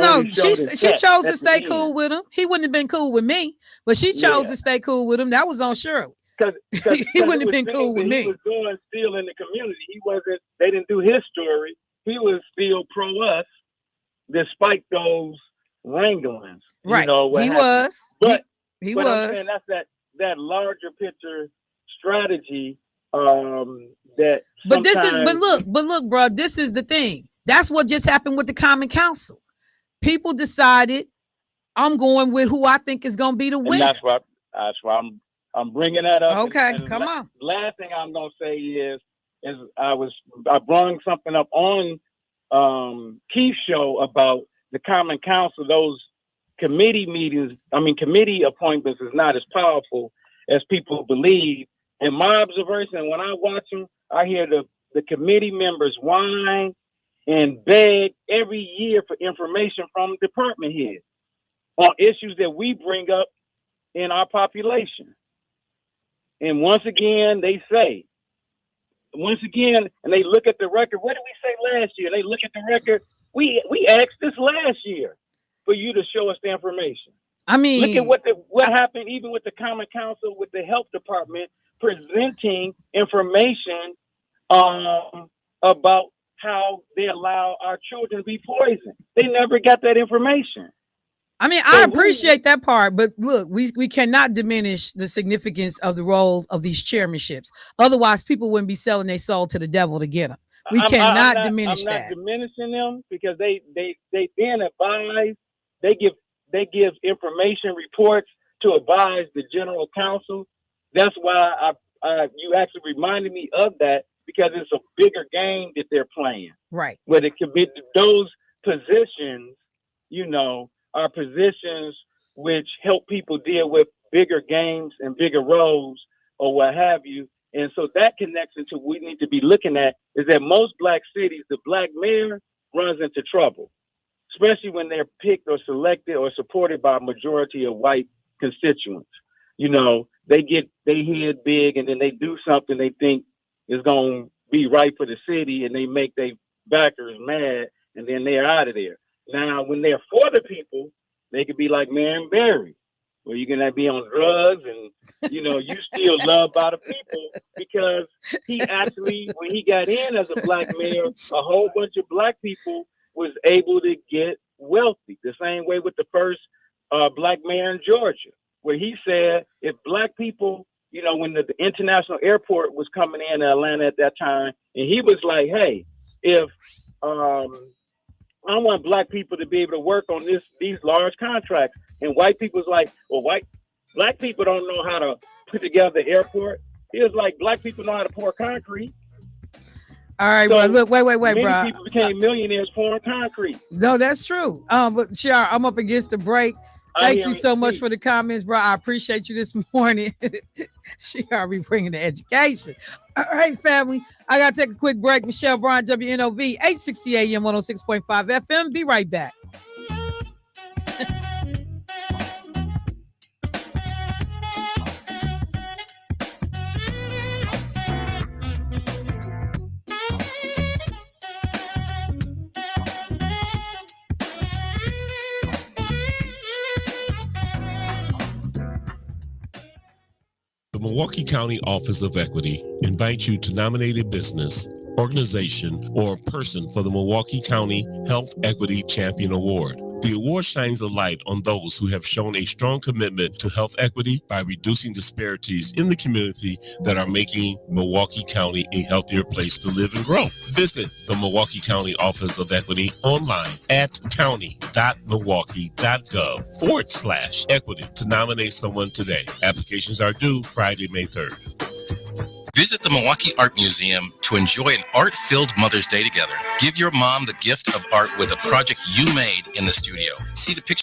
chose to stay cool with him. He wouldn't have been cool with me, but she chose to stay cool with him. That was on Shirley. Because he wouldn't have been cool with me. He was doing still in the community. He wasn't. They didn't do his story. He was still pro us, despite those wranglings. Right. He was. But he but was. I'm saying that's that larger picture strategy. That. But look, bro. This is the thing. That's what just happened with the Common Council. People decided I'm going with who I think is going to be the And winner. that's why I'm bringing that up. Okay, And come on. last thing I'm gonna say is I brought something up on Keith's show about the Common Council. Those committee meetings, committee appointments, is not as powerful as people believe. In my observation, when I watch them, I hear the committee members whine and beg every year for information from department heads on issues that we bring up in our population. And once again, and they look at the record. What did we say last year? They look at the record. We asked this last year for you to show us the information. I mean, Look at what happened even with the Common Council, with the health department presenting information about how they allow our children to be poisoned. They never got that information. I mean, I appreciate that part, but look, we cannot diminish the significance of the roles of these chairmanships. Otherwise, people wouldn't be selling their soul to the devil to get them. We cannot diminish that. I'm not diminishing them because they then advise. They give information reports to advise the general counsel. That's why you actually reminded me of that, because it's a bigger game that they're playing. Right. Where it could be those positions, are positions which help people deal with bigger games and bigger roles or what have you. And so that connection to what we need to be looking at is that most black cities, the black mayor runs into trouble, especially when they're picked or selected or supported by a majority of white constituents. They head big, and then they do something they think is going to be right for the city, and they make their backers mad, and then they're out of there. Now, when they're for the people, they could be like Marion Barry, where you're going to be on drugs and, you still loved by the people, because he actually, when he got in as a black mayor, a whole bunch of black people was able to get wealthy. The same way with the first black mayor in Georgia, where he said if black people, when the international airport was coming in Atlanta at that time, and he was like, hey, if I want black people to be able to work on these large contracts. And white people's like, well, black people don't know how to put together the airport. He was like, black people know how to pour concrete. All right, So bro. Look, wait, many bro. people became millionaires pouring concrete. No, that's true. But Shar, I'm up against the break. Thank you so much for the comments, bro. I appreciate you this morning. Shar be bringing the education. All right, family. I got to take a quick break. Michelle Bryant, WNOV, 860 AM, 106.5 FM. Be right back. The Milwaukee County Office of Equity invites you to nominate a business, organization, or person for the Milwaukee County Health Equity Champion Award. The award shines a light on those who have shown a strong commitment to health equity by reducing disparities in the community that are making Milwaukee County a healthier place to live and grow. Visit the Milwaukee County Office of Equity online at county.milwaukee.gov/equity to nominate someone today. Applications are due Friday, May 3rd. Visit the Milwaukee Art Museum to enjoy an art-filled Mother's Day together. Give your mom the gift of art with a project you made in the studio. See the picture.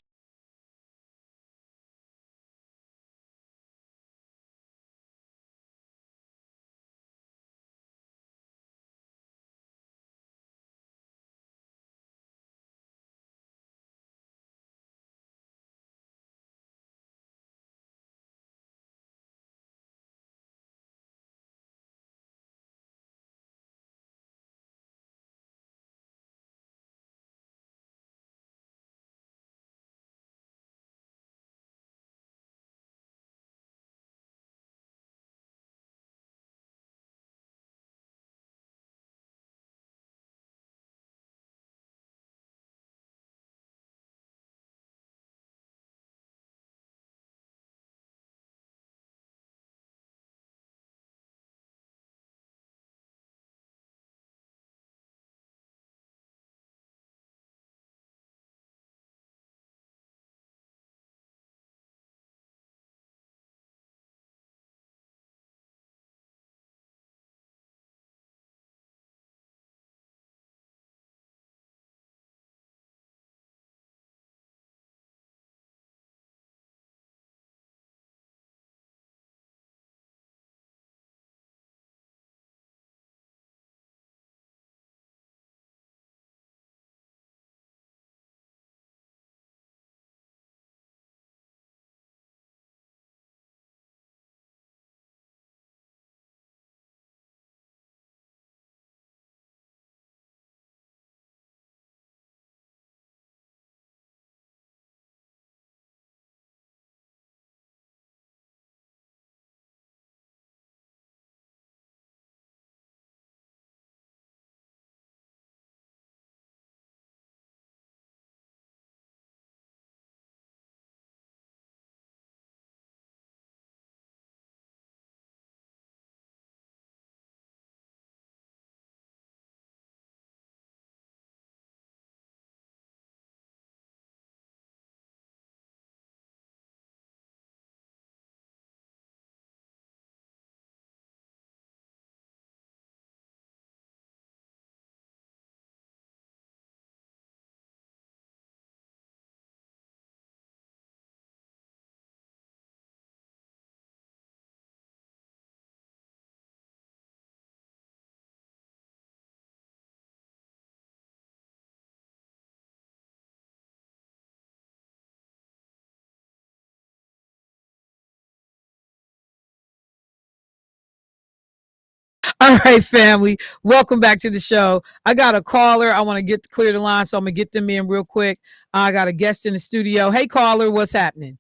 All right, family. Welcome back to the show. I got a caller. I want to get clear the line, so I'm gonna get them in real quick. I got a guest in the studio. Hey, caller, what's happening?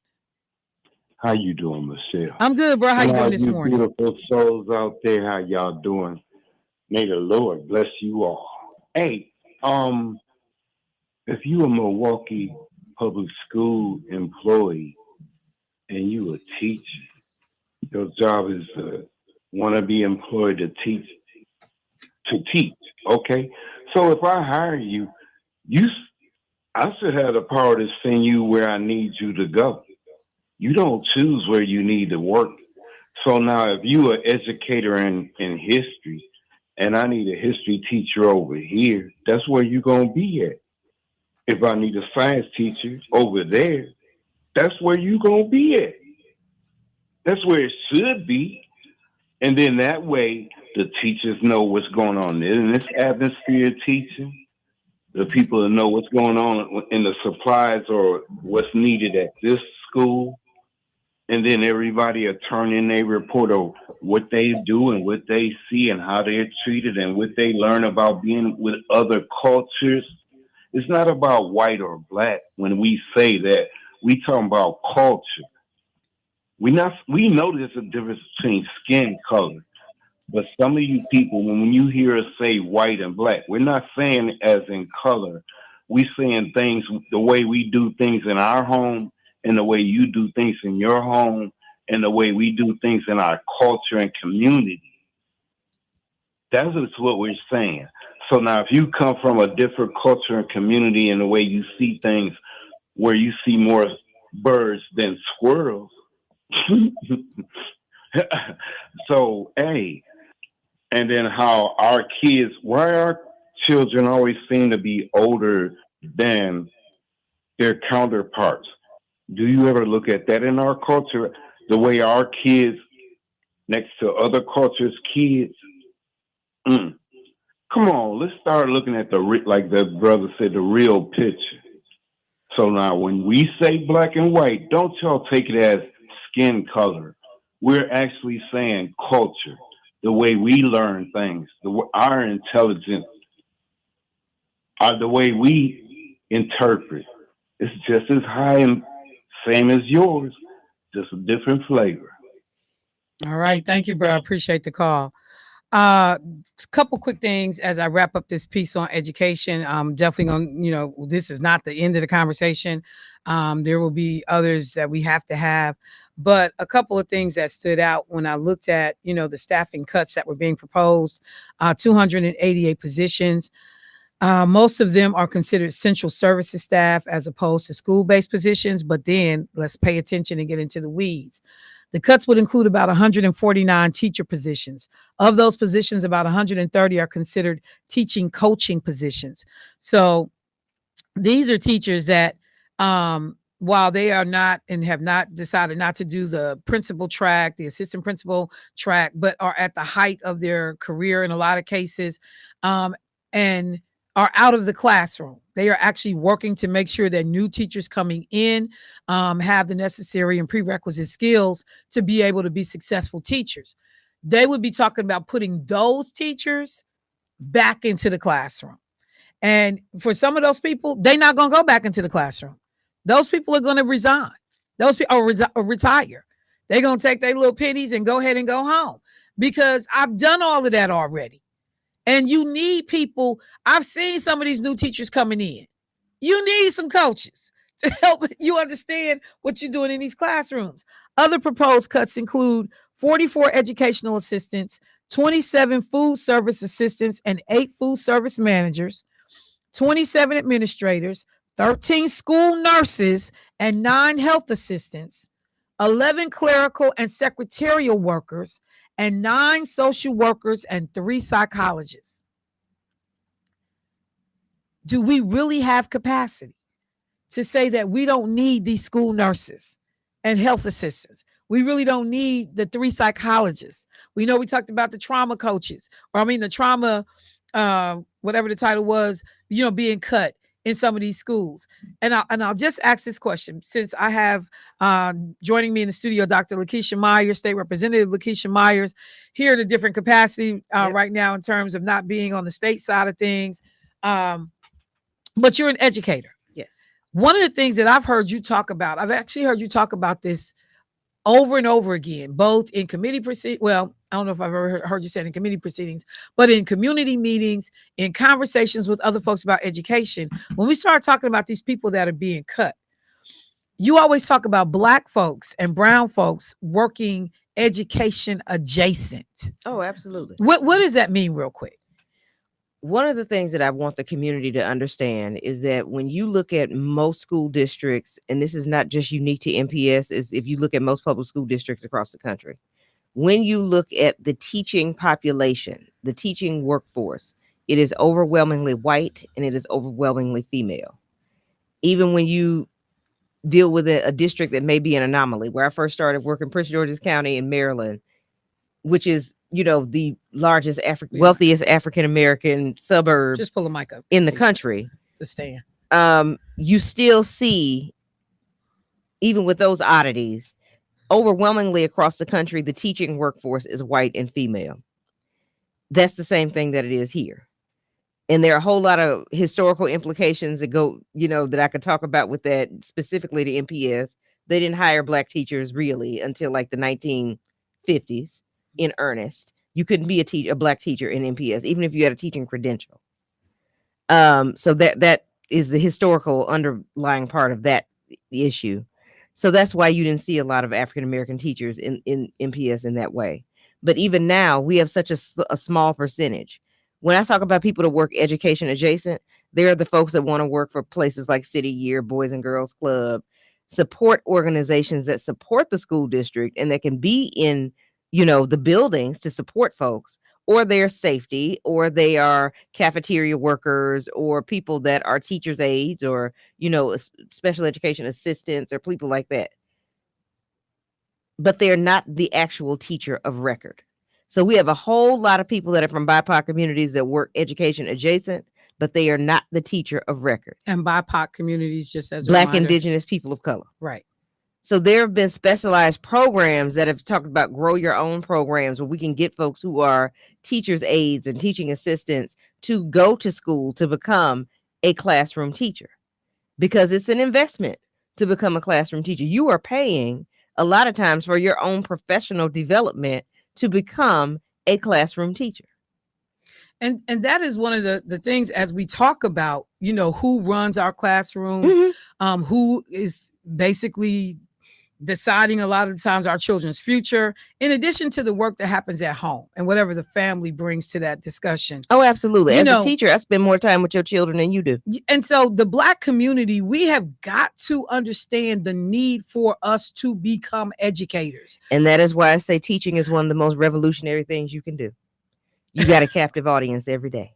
How you doing, Michelle? I'm good, bro. How you And doing all this you morning? beautiful souls out there, how y'all doing? May the Lord bless you all. Hey, if you a Milwaukee public school employee and you a teacher, your job is to want to be employed to teach. Okay. So if I hire you, you, I should have the power to send you where I need you to go. You don't choose where you need to work. So now, if you are educator in history, and I need a history teacher over here, that's where you're gonna be at. If I need a science teacher over there, that's where you're gonna be at. That's where it should be. And then that way, the teachers know what's going on in this atmosphere of teaching. The people that know what's going on in the supplies or what's needed at this school, and then everybody will turn in their report of what they do and what they see and how they're treated and what they learn about being with other cultures. It's not about white or black. When we say that, we talking about culture. We know there's a difference between skin color, but some of you people, when you hear us say white and black, we're not saying as in color. We saying things the way we do things in our home and the way you do things in your home and the way we do things in our culture and community. That's just what we're saying. So now if you come from a different culture and community and the way you see things where you see more birds than squirrels. So, hey, and then how our kids, why our children always seem to be older than their counterparts. Do you ever look at that in our culture? The way our kids next to other cultures' kids? Mm. Come on, let's start looking at like the brother said, the real picture. So now when we say black and white, don't y'all take it as skin color. We're actually saying culture, the way we learn things, our intelligence, the way we interpret. It's just as high and same as yours, just a different flavor. All right. Thank you, bro. I appreciate the call. A couple quick things as I wrap up this piece on education. I'm definitely going to, this is not the end of the conversation. There will be others that we have to have. But a couple of things that stood out when I looked at, the staffing cuts that were being proposed, 288 positions. Most of them are considered central services staff as opposed to school-based positions. But then let's pay attention and get into the weeds. The cuts would include about 149 teacher positions. Of those positions, about 130 are considered teaching coaching positions. So these are teachers that, while they are not and have not decided not to do the principal track, the assistant principal track, but are at the height of their career in a lot of cases, and are out of the classroom. They are actually working to make sure that new teachers coming in have the necessary and prerequisite skills to be able to be successful teachers. They would be talking about putting those teachers back into the classroom. And for some of those people, they're not going to go back into the classroom. Those people are going to resign. Those people or retire. They're going to take their little pennies and go ahead and go home because I've done all of that already. And you need people. I've seen some of these new teachers coming in. You need some coaches to help you understand what you're doing in these classrooms. Other proposed cuts include 44 educational assistants, 27 food service assistants, and 8 food service managers, 27 administrators, 13 school nurses, and 9 health assistants, 11 clerical and secretarial workers, and 9 social workers and 3 psychologists. Do we really have capacity to say that we don't need these school nurses and health assistants? We really don't need the 3 psychologists. We know we talked about the trauma coaches, the trauma, whatever the title was, being cut. in some of these schools. And I'll just ask this question, since I have joining me in the studio, Dr. Lakeisha Myers, State Representative Lakeisha Myers, here in a different capacity right now in terms of not being on the state side of things. But you're an educator. Yes. One of the things that I've heard you talk about, I've actually heard you talk about this over and over again, both in committee proceedings. Well, I don't know if I've ever heard you say it in committee proceedings, but in community meetings, in conversations with other folks about education. When we start talking about these people that are being cut, you always talk about Black folks and brown folks working education adjacent. Oh, absolutely. What does that mean, real quick? One of the things that I want the community to understand is that when you look at most school districts, and this is not just unique to MPS, is if you look at most public school districts across the country, when you look at the teaching population, the teaching workforce, it is overwhelmingly white and it is overwhelmingly female. Even when you deal with a district that may be an anomaly, where I first started working Prince George's County in Maryland, which is, you know, the largest wealthiest African-American suburb Just pull the mic up in the country. to stand. You still see, even with those oddities, overwhelmingly across the country, the teaching workforce is white and female. That's the same thing that it is here. And there are a whole lot of historical implications that go, you know, that I could talk about with that, specifically to MPS. They didn't hire Black teachers really until like the 1950s in earnest. You couldn't be a Black teacher in MPS, even if you had a teaching credential. So that is the historical underlying part of that issue. So that's why you didn't see a lot of African-American teachers in MPS in that way. But even now, we have such a small percentage. When I talk about people that work education adjacent, they're the folks that want to work for places like City Year, Boys and Girls Club, support organizations that support the school district and that can be in, you know, the buildings to support folks, or their safety, or they are cafeteria workers, or people that are teachers' aides, or, you know, special education assistants, or people like that. But they're not the actual teacher of record. So we have a whole lot of people that are from BIPOC communities that work education adjacent, but they are not the teacher of record. And BIPOC communities, just as a Black, reminder. Indigenous, people of color. Right. So there have been specialized programs that have talked about grow your own programs where we can get folks who are teachers' aides and teaching assistants to go to school to become a classroom teacher, because it's an investment to become a classroom teacher. You are paying a lot of times for your own professional development to become a classroom teacher. And that is one of the things, as we talk about, you know, who runs our classrooms, who is basically deciding a lot of the times our children's future, in addition to the work that happens at home and whatever the family brings to that discussion. Oh, absolutely. You As know, a teacher, I spend more time with your children than you do. And so the Black community, we have got to understand the need for us to become educators. And that is why I say teaching is one of the most revolutionary things you can do. You got a captive audience every day.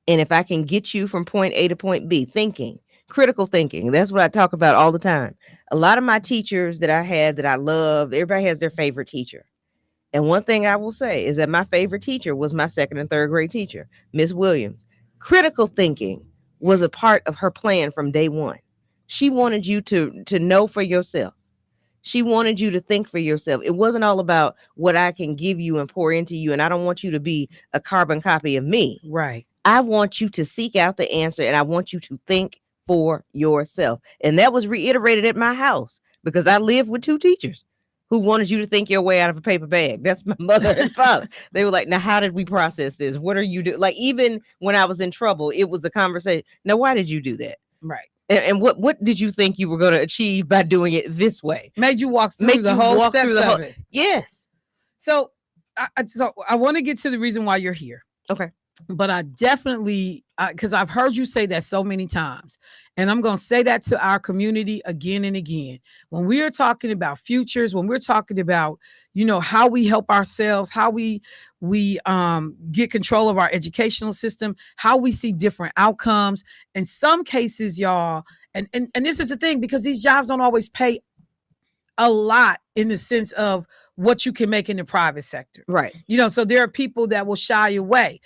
And if I can get you from point A to point B, thinking, critical thinking, that's what I talk about all the time. A lot of my teachers that I had that I loved, everybody has their favorite teacher. And one thing I will say is that my favorite teacher was my second and third grade teacher, Miss Williams. Critical thinking was a part of her plan from day one. She wanted you to know for yourself. She wanted you to think for yourself. It wasn't all about what I can give you and pour into you. And I don't want you to be a carbon copy of me. Right. I want you to seek out the answer, and I want you to think for yourself. And that was reiterated at my house because I lived with two teachers who wanted you to think your way out of a paper bag. That's my mother and father. They were like, now, how did we process this? What are you doing? Like, even when I was in trouble, it was a conversation. Now, why did you do that? Right. And what did you think you were going to achieve by doing it this way? Made you walk through the whole steps of it. Yes. So I want to get to the reason why you're here. Okay. But I definitely, because I've heard you say that so many times, and I'm going to say that to our community again and again. When we are talking about futures, when we're talking about, you know, how we help ourselves, how we get control of our educational system, how we see different outcomes. In some cases, y'all, and this is the thing, because these jobs don't always pay a lot in the sense of what you can make in the private sector. Right. You know, so there are people that will shy away.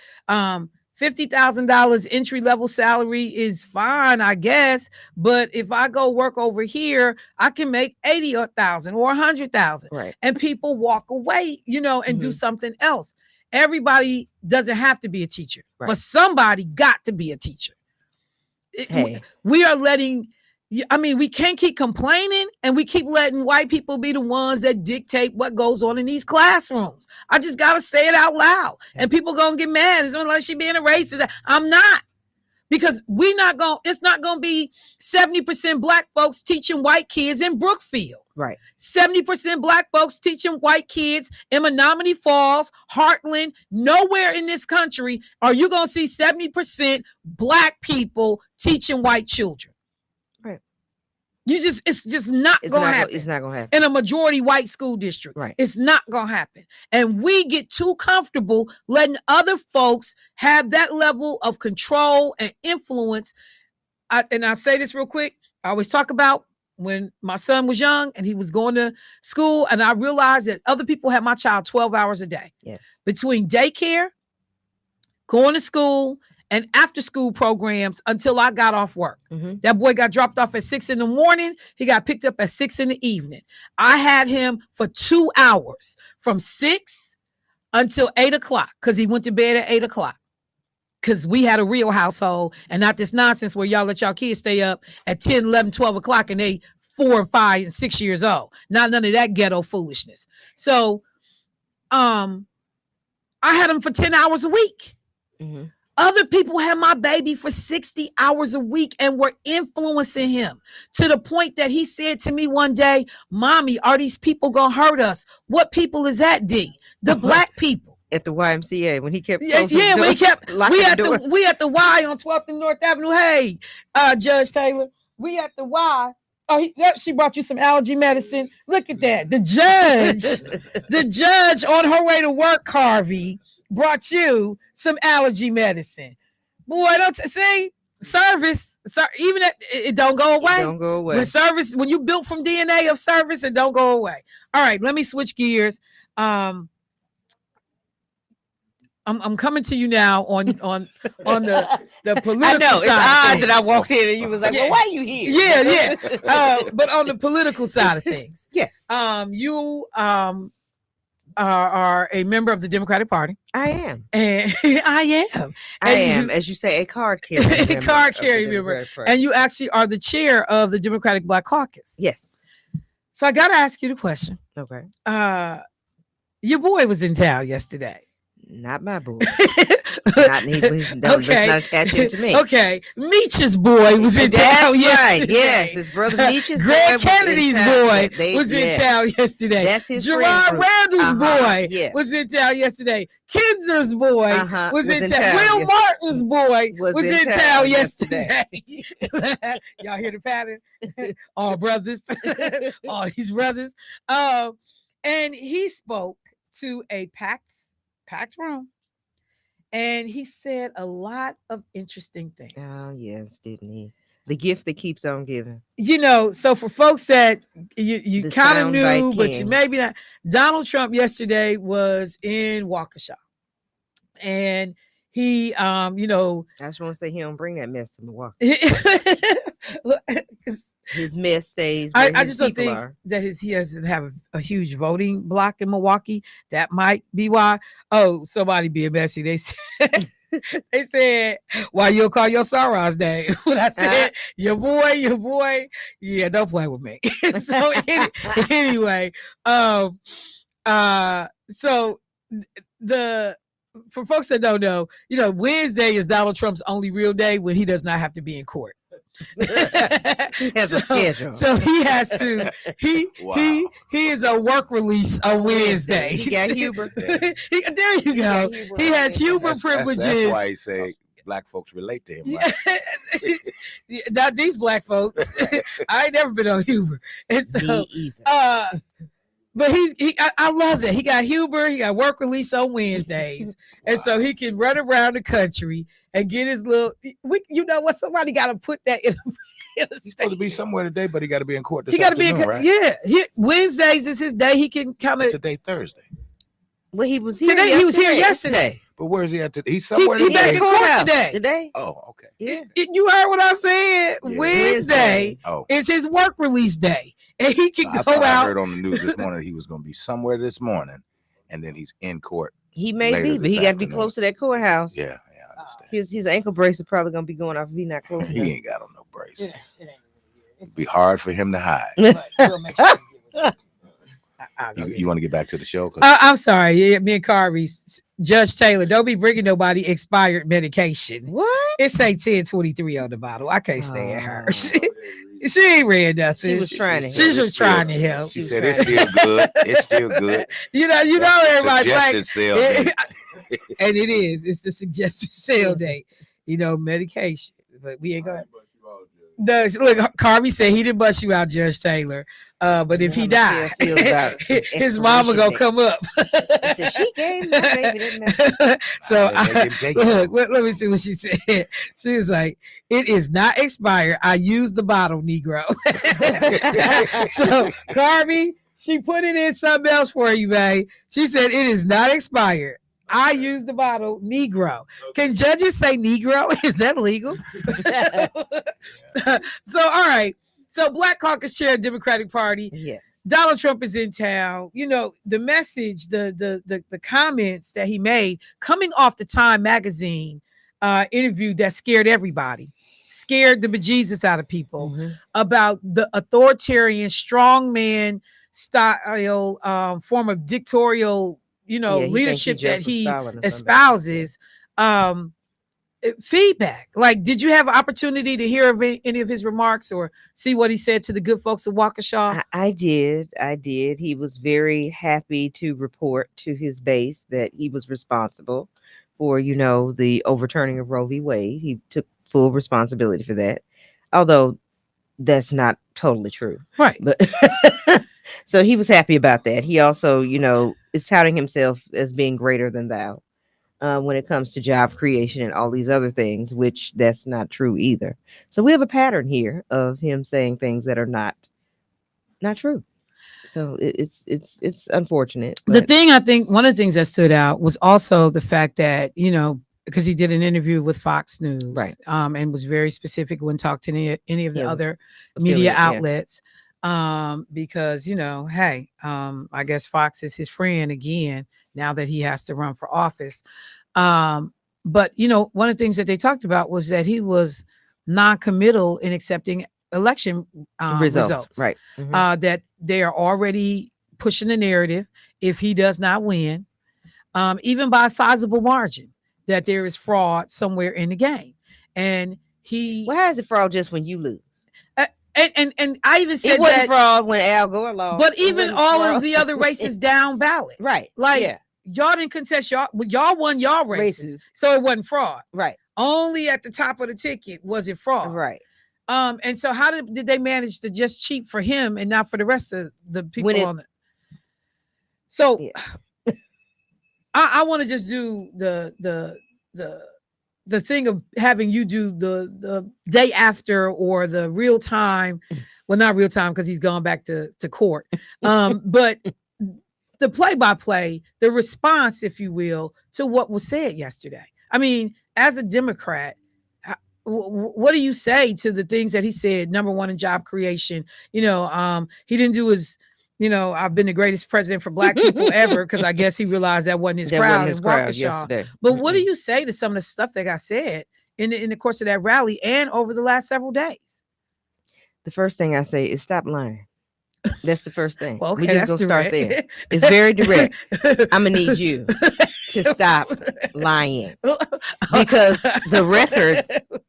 $50,000 entry level salary is fine, I guess. But if I go work over here, I can make 80,000 or 100,000. Right. And people walk away, and do something else. Everybody doesn't have to be a teacher, but somebody got to be a teacher. We are letting, we can't keep complaining, and we keep letting white people be the ones that dictate what goes on in these classrooms. I just got to say it out loud, and people going to get mad. It's like she being a racist. I'm not, because it's not going to be 70% black folks teaching white kids in Brookfield. Right. 70% black folks teaching white kids in Menominee Falls, Heartland. Nowhere in this country are you going to see 70% black people teaching white children. Right. It's just not going to happen. It's not going to happen. In a majority white school district. Right. It's not going to happen. And we get too comfortable letting other folks have that level of control and influence. And I say this real quick. I always talk about when my son was young and he was going to school, and I realized that other people had my child 12 hours a day. Yes. Between daycare, going to school, and after school programs until I got off work. That boy got dropped off at 6 a.m. He got picked up at 6 p.m. I had him for 2 hours from 6 until 8 o'clock, because he went to bed at 8 o'clock. Because we had a real household and not this nonsense where y'all let y'all kids stay up at 10, 11, 12 o'clock and they 4 and 5 and 6 years old. Not none of that ghetto foolishness. So I had him for 10 hours a week. Other people had my baby for 60 hours a week and were influencing him to the point that he said to me one day, "Mommy, are these people going to hurt us?" "What people is that, D?" "The black people." At the YMCA when he kept when he kept we at the Y on 12th and North Avenue. Hey, Judge Taylor, we at the Y. Oh, she brought you some allergy medicine. Look at that. The judge on her way to work, Carvey, brought you some allergy medicine. Boy, don't see service. Even it don't go away. It don't go away. When you built from DNA of service, it don't go away. All right, let me switch gears. I'm coming to you now on the political I know, side. it's odd that I walked in and you was like, "Well, why are you here?" Yeah. But on the political side of things, yes. You are a member of the Democratic Party. I am. And I am. I am, as you say, a card carrying member. Card carrying member. And you actually are the chair of the Democratic Black Caucus. Yes. So I got to ask you the question. Okay. Your boy was in town yesterday. Not my boy. Let's not attach him to me. Okay. Meech's boy was in town yesterday. Right. Yes, his brother Meech's Greg Kennedy's boy was in town yesterday. That's his Gerard Randall's boy was in town yesterday. Kinzer's boy was in town. Will Martin's boy was in town yesterday. Y'all hear the pattern? All brothers. All these brothers. And he spoke to a packed room, and he said a lot of interesting things. Oh yes, didn't he? The gift that keeps on giving. So for folks that you kind of knew, but you maybe not, Donald Trump yesterday was in Waukesha, and he I just want to say he don't bring that mess to Milwaukee. His mess stays where I just don't think that he doesn't have a huge voting block in Milwaukee. That might be why. Oh, somebody being messy. They said, "Why you'll call your Soros name?" When I said, your boy, yeah, don't play with me. So anyway, so for folks that don't know, Wednesday is Donald Trump's only real day when he does not have to be in court. He has a schedule, so he has to. He is a work release on Wednesday. He got Huber. There you go. He has Huber privileges. That's why he say black folks relate to him. Right? Not these black folks. I ain't never been on Huber, and so me either. But I love that. He got Huber, he got work release on Wednesdays. And so he can run around the country and get his little, somebody got to put that in He's supposed to be somewhere today, but he got to be in court this He got to be in court, right? Yeah. Wednesdays is his day. He can kind of. Today, Thursday. Well, he was here today. Yesterday. He was here yesterday. But where is he at today? He's He somewhere back today. in court today. Today? Oh, okay. Yeah. You heard what I said? Yeah. Wednesday Oh, is his work release day. And he can I go thought I out. heard on the news this morning he was going to be somewhere this morning, and then he's in court. He may later be, but this he got to be afternoon. close to that courthouse. Yeah, I understand. His ankle brace is probably gonna be going off if he's not close He enough. ain't got on no brace. It ain't It'd be hard for him to hide. but we'll make sure you get what You want to get back to the show? 'Cause I'm sorry. Yeah, me and Carby, Judge Taylor, don't be bringing nobody expired medication. What? It say 1023 on the bottle. I can't stand her. Oh. She ain't read nothing. She was trying to She help. was trying to help. She said it's still good. It's still good. You know everybody like, Suggested sale date. and it is. It's the suggested sale date. Medication. But we ain't going. No, look, Carby said he didn't bust you out, Judge Taylor. But if he died, his mama gonna come up. So she gave me baby that So Look, let me see what she said. She was like, "It is not expired. I used the bottle, Negro." So Carby, she put it in something else for you, babe. She said it is not expired. I use the bottle, Negro. Can judges say Negro? Is that legal? So, all right. So, Black Caucus Chair, Democratic Party. Yes. Donald Trump is in town. The message, the comments that he made coming off the Time magazine interview that scared everybody, scared the bejesus out of people about the authoritarian strongman style form of dictatorial leadership that he espouses. Feedback. Like, did you have an opportunity to hear any of his remarks or see what he said to the good folks of Waukesha? I did. He was very happy to report to his base that he was responsible for, the overturning of Roe v. Wade. He took full responsibility for that, although that's not totally true. Right. But so he was happy about that. He also, is touting himself as being greater than thou when it comes to job creation and all these other things, which that's not true either. So we have a pattern here of him saying things that are not true. So it's unfortunate. The thing, I think one of the things that stood out was also the fact that, because he did an interview with Fox News, right, and was very specific when talked to any of the other affiliate, media outlets, because hey, I guess Fox is his friend again now that he has to run for office. But one of the things that they talked about was that he was non-committal in accepting election results, right? That they are already pushing the narrative if he does not win, even by a sizable margin, that there is fraud somewhere in the game. And how is it fraud just when you lose? And I even said it wasn't that fraud when Al Gore lost. But even all of the other races down ballot, right? Like y'all didn't contest y'all won y'all races, so it wasn't fraud, right? Only at the top of the ticket was it fraud, right? And so how did they manage to just cheat for him and not for the rest of the people on it? So I want to just do the thing of having you do the day after or the real time. Well, not real time because he's gone back to court. But the play-by-play, the response, if you will, to what was said yesterday. I mean, as a Democrat, what do you say to the things that he said? Number one, in job creation, he didn't do his, I've been the greatest president for Black people ever, because I guess he realized that wasn't his crowd in Waukesha. But what do you say to some of the stuff that got said in the course of that rally and over the last several days? The first thing I say is stop lying. That's the first thing. Well, okay, we just that's gonna direct. start there. It's very direct. I'm gonna need you to stop lying, because the record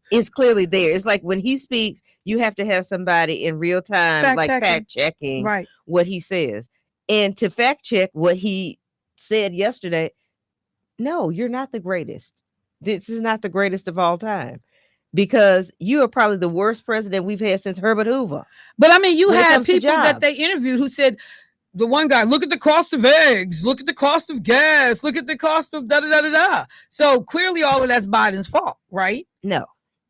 is clearly there. It's like when he speaks, you have to have somebody in real time, fact checking what he says. And to fact check what he said yesterday, no, you're not the greatest. This is not the greatest of all time, because you are probably the worst president we've had since Herbert Hoover. But I mean, you had people that they interviewed who said, the one guy, look at the cost of eggs, look at the cost of gas, look at the cost of da-da-da-da-da. So clearly all of that's Biden's fault, right? No,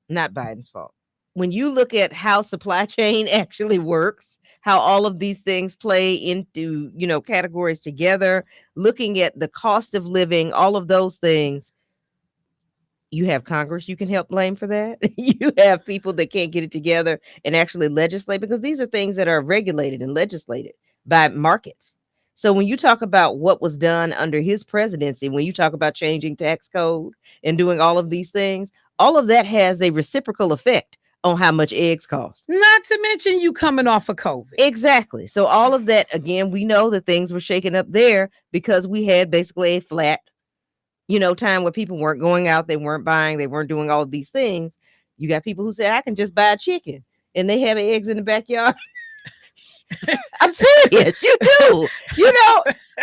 not Biden's fault. when you look at how supply chain actually works, how all of these things play into, categories together, looking at the cost of living, all of those things, you have Congress you can help blame for that. You have people that can't get it together and actually legislate, because these are things that are regulated and legislated by markets. So when you talk about what was done under his presidency, when you talk about changing tax code and doing all of these things, all of that has a reciprocal effect on how much eggs cost. Not to mention you coming off of COVID. Exactly. So all of that, again, we know that things were shaken up there because we had basically a flat, time where people weren't going out, they weren't buying, they weren't doing all of these things. You got people who said, I can just buy a chicken, and they have eggs in the backyard. I'm serious. You do.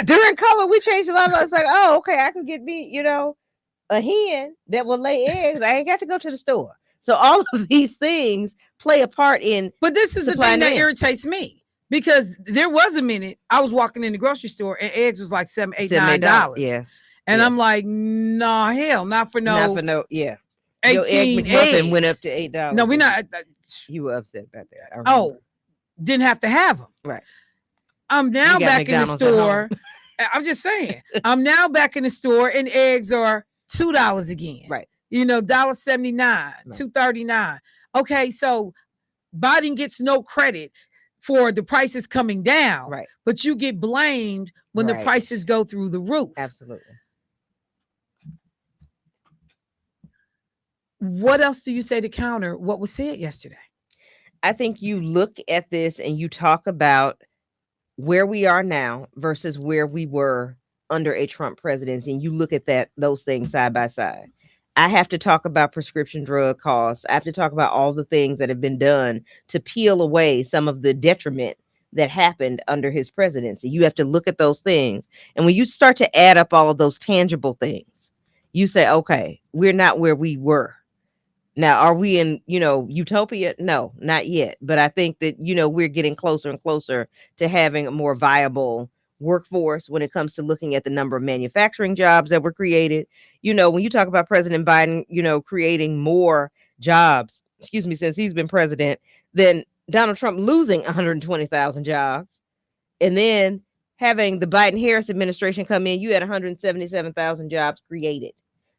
During COVID, we changed a lot of. It's like, oh, okay, I can get me, a hen that will lay eggs. I ain't got to go to the store. So all of these things play a part in. But this is the thing that irritates me, because there was a minute I was walking in the grocery store and eggs was like $7, $8, $9. Yes. And I'm like, nah, hell, not for no. Yeah. 18 Your egg McMuffin eggs. went up to $8. No, we're not. You were upset about that. Oh, didn't have to have them. Right. I'm now back in the store. I'm just saying. I'm now back in the store and eggs are $2 again. Right. $1.79, $2.39. Okay, so Biden gets no credit for the prices coming down. Right. But you get blamed when the prices go through the roof. Absolutely. What else do you say to counter what was said yesterday? I think you look at this and you talk about where we are now versus where we were under a Trump presidency, and you look at those things side by side. I have to talk about prescription drug costs. I have to talk about all the things that have been done to peel away some of the detriment that happened under his presidency. You have to look at those things. And when you start to add up all of those tangible things, you say, okay, we're not where we were. Now, are we in, utopia? No, not yet. But I think that, we're getting closer and closer to having a more viable workforce when it comes to looking at the number of manufacturing jobs that were created. When you talk about President Biden, creating more jobs, since he's been president, than Donald Trump losing 120,000 jobs. And then having the Biden-Harris administration come in, you had 177,000 jobs created.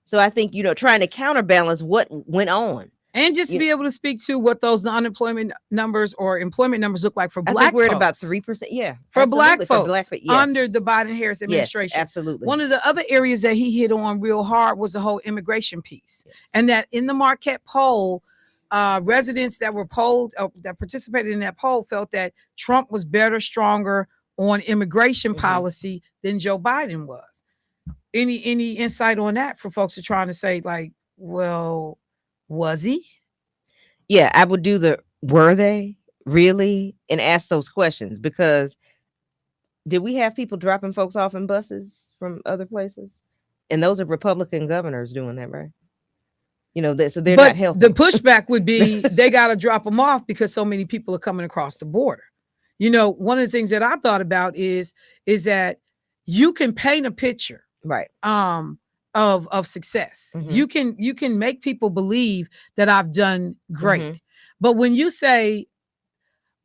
So I think, trying to counterbalance what went on. And just to be able to speak to what those unemployment numbers or employment numbers look like for Black folks. I think we're at about 3%. Yeah. For Black folks under the Biden-Harris administration. Yes, absolutely. One of the other areas that he hit on real hard was the whole immigration piece. Yes. And that in the Marquette poll, residents that were polled, that participated in that poll, felt that Trump was better, stronger on immigration policy than Joe Biden was. Any insight on that for folks who are trying to say, like, well, was he? Yeah, I would do were they really, and ask those questions, because did we have people dropping folks off in buses from other places? And those are Republican governors doing that, right? So they're not helping. The pushback would be they got to drop them off because so many people are coming across the border. One of the things that I thought about is that you can paint a picture, right, of success. You can make people believe that I've done great. But when you say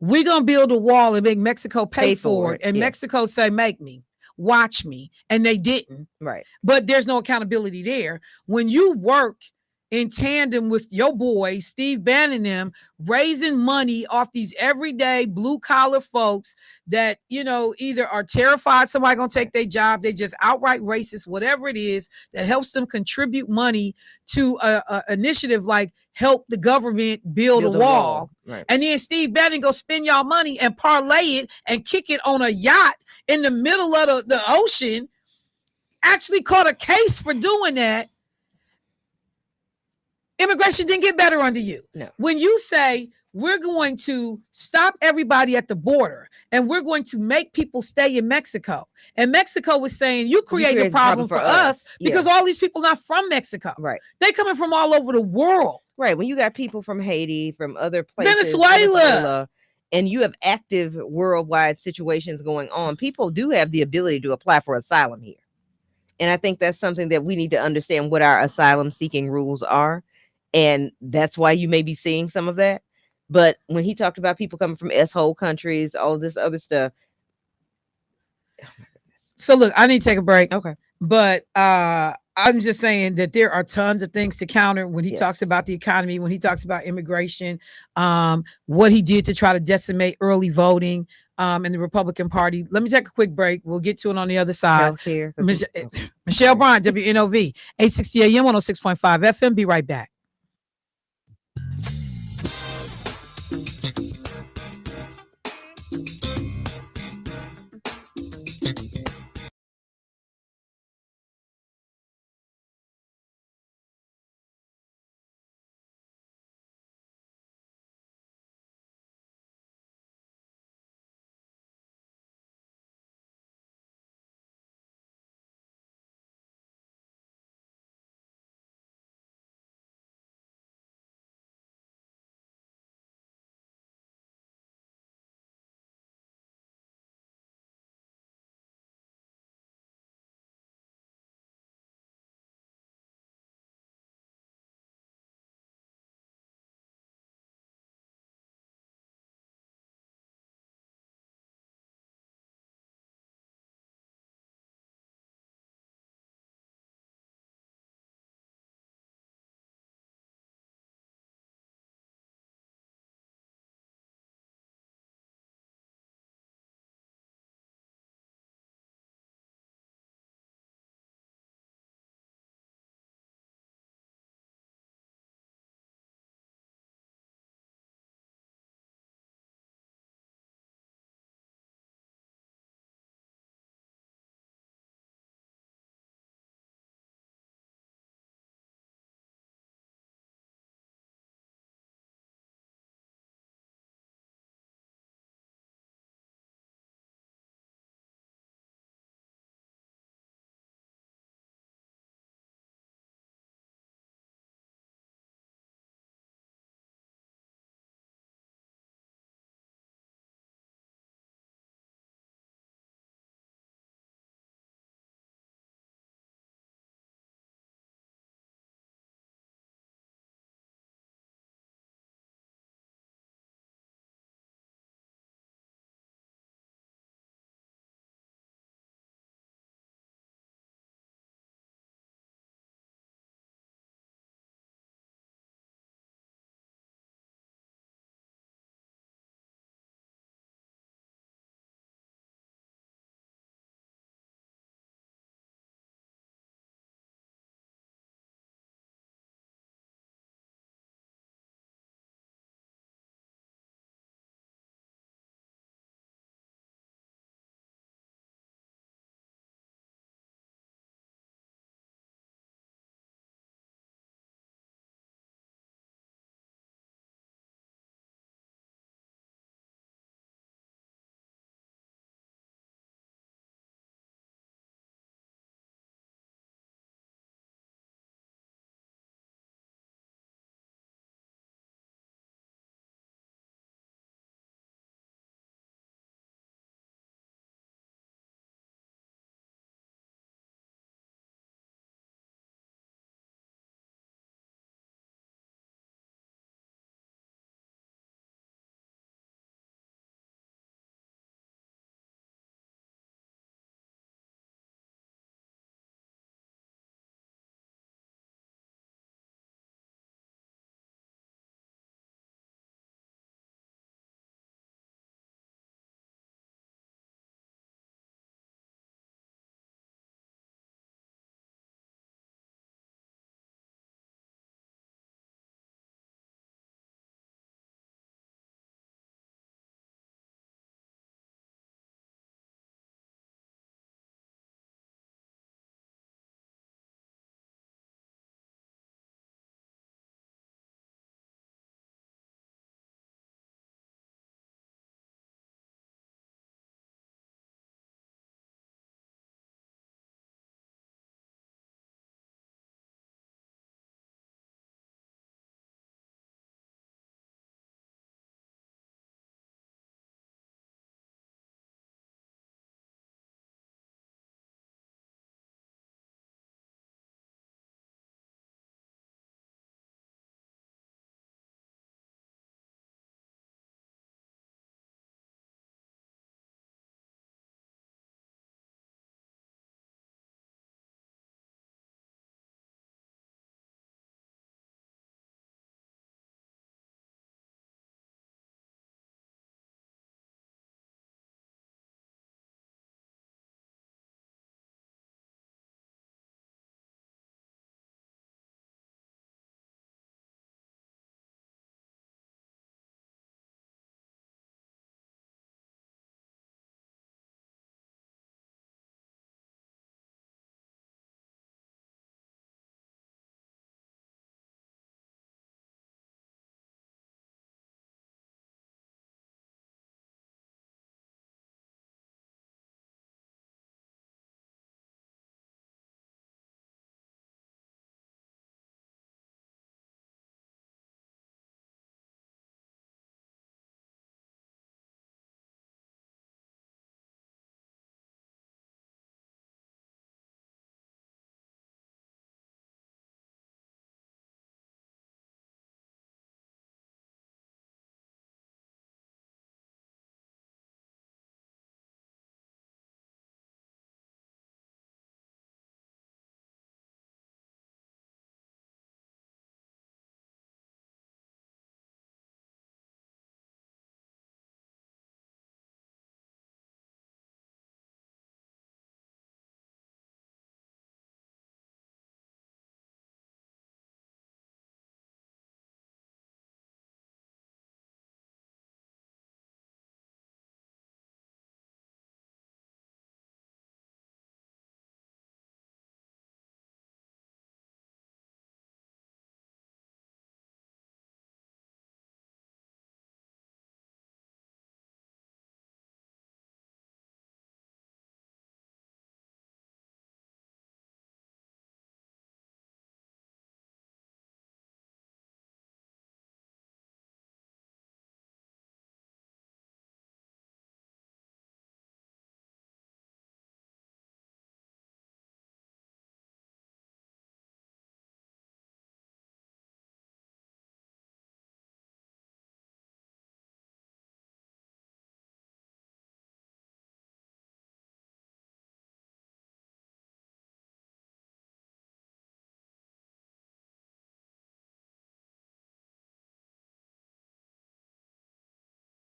we're gonna build a wall and make Mexico pay for it, and Mexico say make me, watch me, and they didn't, right, but there's no accountability there. When you work in tandem with your boy Steve Bannon and them, raising money off these everyday blue collar folks that either are terrified somebody gonna take their job, they just outright racist, whatever it is that helps them contribute money to a initiative like help the government build a wall. Right. And then Steve Bannon go spend y'all money and parlay it and kick it on a yacht in the middle of the ocean. Actually caught a case for doing that. Immigration didn't get better under you. No. When you say we're going to stop everybody at the border and we're going to make people stay in Mexico, and Mexico was saying you create a problem for us because all these people not from Mexico. Right. They coming from all over the world. Right. When you got people from Haiti, from other places, Venezuela, and you have active worldwide situations going on, people do have the ability to apply for asylum here. And I think that's something that we need to understand, what our asylum seeking rules are. And that's why you may be seeing some of that. But when he talked about people coming from S-hole countries, all of this other stuff. So look, I need to take a break. Okay. But I'm just saying that there are tons of things to counter when he talks Yes. about the economy, when he talks about immigration, what he did to try to decimate early voting in the Republican Party. Let me take a quick break. We'll get to it on the other side. Healthcare. Michelle Bryant, WNOV, 860 AM, 106.5 FM. Be right back.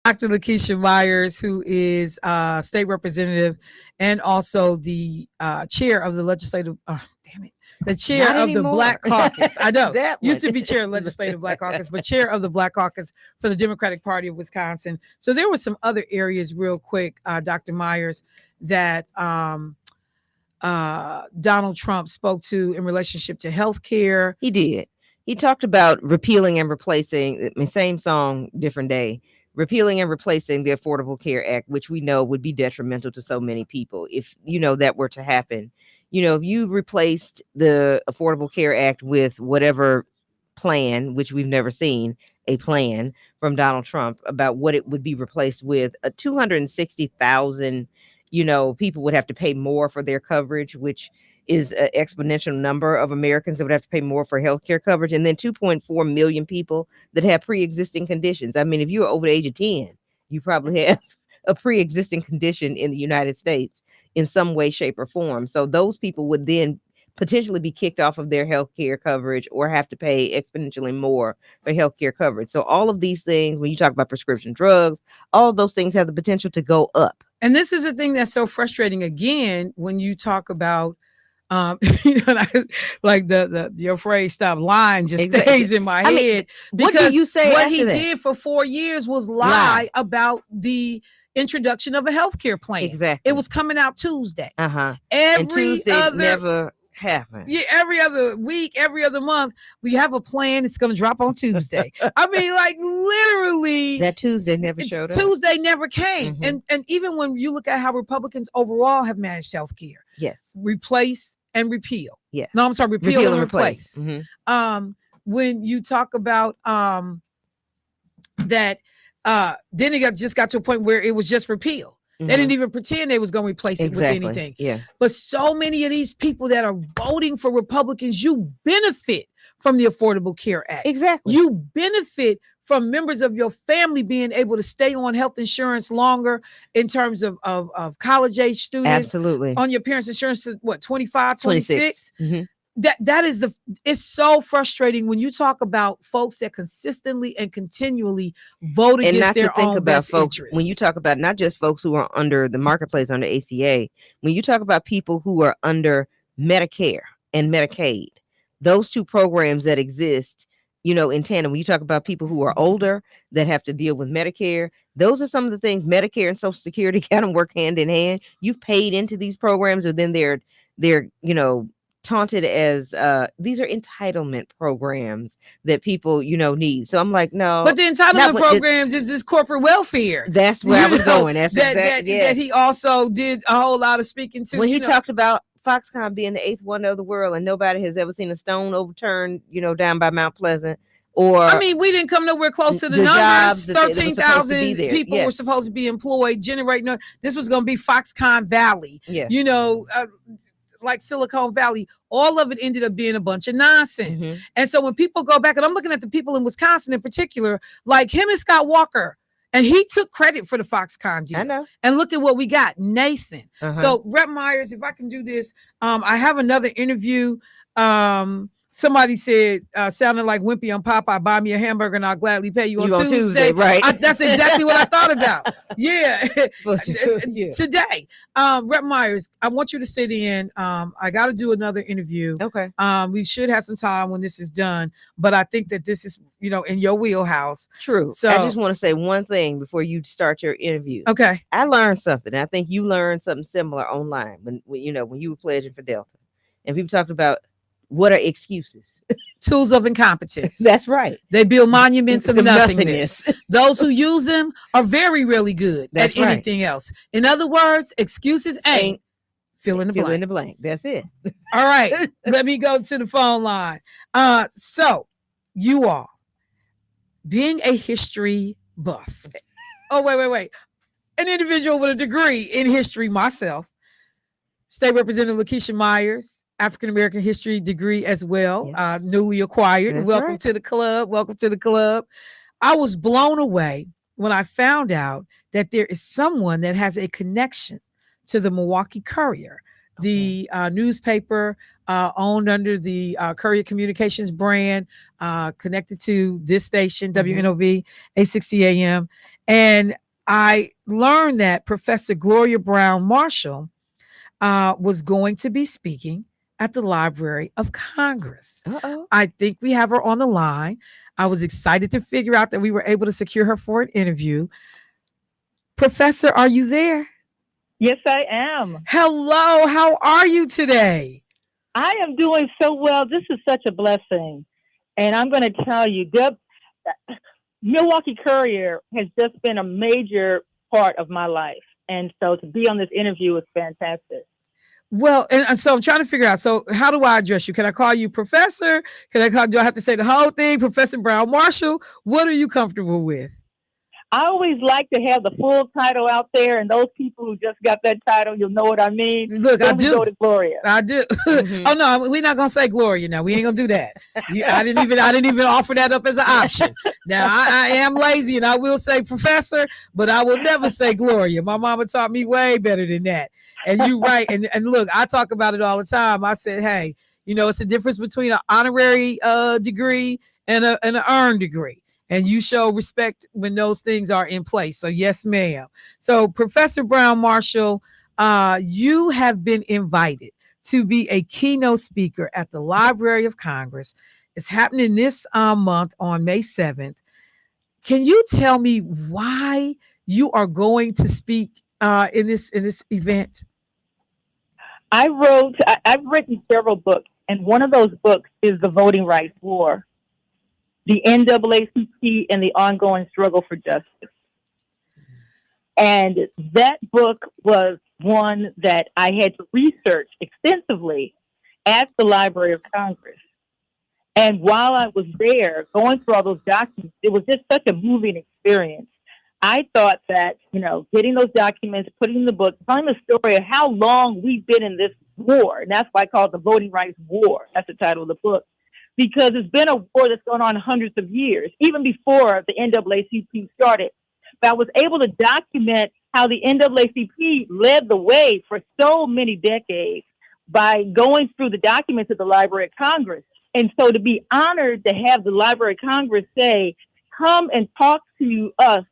Dr. Lakeisha Myers, who is state representative and also the chair of the legislative. Damn it. The chair Not of the anymore. Black Caucus. I know. That Used to one. be chair of legislative Black Caucus, but chair of the Black Caucus for the Democratic Party of Wisconsin. So there were some other areas, real quick, Dr. Myers, that Donald Trump spoke to in relationship to health care. He did. He talked about repealing and replacing, I mean, same song, different day, repealing and replacing the Affordable Care Act, which we know would be detrimental to so many people if, that were to happen. If you replaced the Affordable Care Act with whatever plan, which we've never seen a plan from Donald Trump about what it would be replaced with, 260,000, people would have to pay more for their coverage, which is an exponential number of Americans that would have to pay more for healthcare coverage. And then 2.4 million people that have pre-existing conditions. I mean, if you're over the age of 10, you probably have a pre-existing condition in the United States in some way, shape, or form. So those people would then potentially be kicked off of their healthcare coverage or have to pay exponentially more for healthcare coverage. So all of these things, when you talk about prescription drugs, all of those things have the potential to go up. And this is a thing that's so frustrating again when you talk about like your phrase "stop lying" just stays in my head. What do you say? What he did for 4 years was lie about the introduction of a healthcare plan. Exactly. It was coming out Tuesday. And Tuesday never happened. Yeah, every other week, every other month, we have a plan. It's going to drop on Tuesday. I mean, like literally, that Tuesday never showed up. Tuesday never came. And even when you look at how Republicans overall have managed healthcare, yes, replace and repeal. Yes. No, I'm sorry, repeal and replace. When you talk about that, then it just got to a point where it was just repeal. They didn't even pretend they was going to replace it with anything. Yeah. But so many of these people that are voting for Republicans, you benefit from the Affordable Care Act. Exactly. You benefit from members of your family being able to stay on health insurance longer in terms of college age students. Absolutely. On your parents' insurance to what, 25, 26? Mm-hmm. That is it's so frustrating when you talk about folks that consistently and continually vote against not their to think own about best folks interests. when you talk about not just folks who are under the marketplace under ACA, when you talk about people who are under Medicare and Medicaid, those two programs that exist, in tandem, when you talk about people who are older that have to deal with Medicare, those are some of the things. Medicare and Social Security kind of work hand in hand. You've paid into these programs, or then they're taunted as these are entitlement programs that people need. So I'm like, no, but the entitlement programs is this corporate welfare. That's where I was going. That's that he also did a whole lot of speaking to when he talked about Foxconn being the eighth wonder of the world, and nobody has ever seen a stone overturned down by Mount Pleasant. Or I mean, we didn't come nowhere close to the numbers. 13,000 people were supposed to be employed, generating. This was going to be Foxconn Valley. Yeah. Like Silicon Valley, all of it ended up being a bunch of nonsense. And so when people go back, and I'm looking at the people in Wisconsin in particular, like him and Scott Walker, and he took credit for the Foxconn deal. I know. And look at what we got, Nathan. So Rep Myers, if I can do this, I have another interview. Somebody said, sounding like Wimpy on Popeye, buy me a hamburger and I'll gladly pay you on Tuesday. Right? That's exactly what I thought about. Yeah. Today, Rep Myers, I want you to sit in. I got to do another interview. Okay. We should have some time when this is done, but I think that this is, in your wheelhouse. True. So I just want to say one thing before you start your interview. Okay. I learned something. I think you learned something similar online when you were pledging for Delta, and people talked about what are excuses? Tools of incompetence. That's right. They build monuments of nothingness. Those who use them are very, really good at anything else. In other words, excuses ain't fill in the blank. That's it. All right. Let me go to the phone line. So you all being a history buff. Oh, wait. An individual with a degree in history myself. State Representative Lakeisha Myers. African-American history degree as well, yes. Newly acquired. That's Welcome to the club. Welcome to the club. I was blown away when I found out that there is someone that has a connection to the Milwaukee Courier, the newspaper owned under the Courier Communications brand, connected to this station, WNOV, 860 AM. And I learned that Professor Gloria Brown Marshall was going to be speaking at the Library of Congress. Uh-oh. I think we have her on the line. I was excited to figure out that we were able to secure her for an interview. Professor, are you there? Yes, I am. Hello, how are you today? I am doing so well. This is such a blessing. And I'm going to tell you, Milwaukee Courier has just been a major part of my life. And so to be on this interview is fantastic. Well, and so I'm trying to figure out. So, how do I address you? Can I call you Professor? Do I have to say the whole thing, Professor Brown Marshall? What are you comfortable with? I always like to have the full title out there, and those people who just got that title, you'll know what I mean. Look, then I we do. go to Gloria. I do. Mhm. Oh no, we're not gonna say Gloria now. We ain't gonna do that. I didn't even offer that up as an option. Now I am lazy and I will say Professor, but I will never say Gloria. My mama taught me way better than that. And you're right. And look, I talk about it all the time. I said, hey, it's the difference between an honorary degree and an earned degree. And you show respect when those things are in place. So yes, ma'am. So Professor Brown Marshall, you have been invited to be a keynote speaker at the Library of Congress. It's happening this month on May 7th. Can you tell me why you are going to speak in this event? I've written several books, and one of those books is The Voting Rights War, the NAACP and the ongoing struggle for justice. And that book was one that I had to research extensively at the Library of Congress. And while I was there going through all those documents, it was just such a moving experience. I thought that, getting those documents, putting in the book, telling the story of how long we've been in this war. And that's why I call it the Voting Rights War. That's the title of the book. Because it's been a war that's gone on hundreds of years, even before the NAACP started. But I was able to document how the NAACP led the way for so many decades by going through the documents of the Library of Congress. And so to be honored to have the Library of Congress say, come and talk to us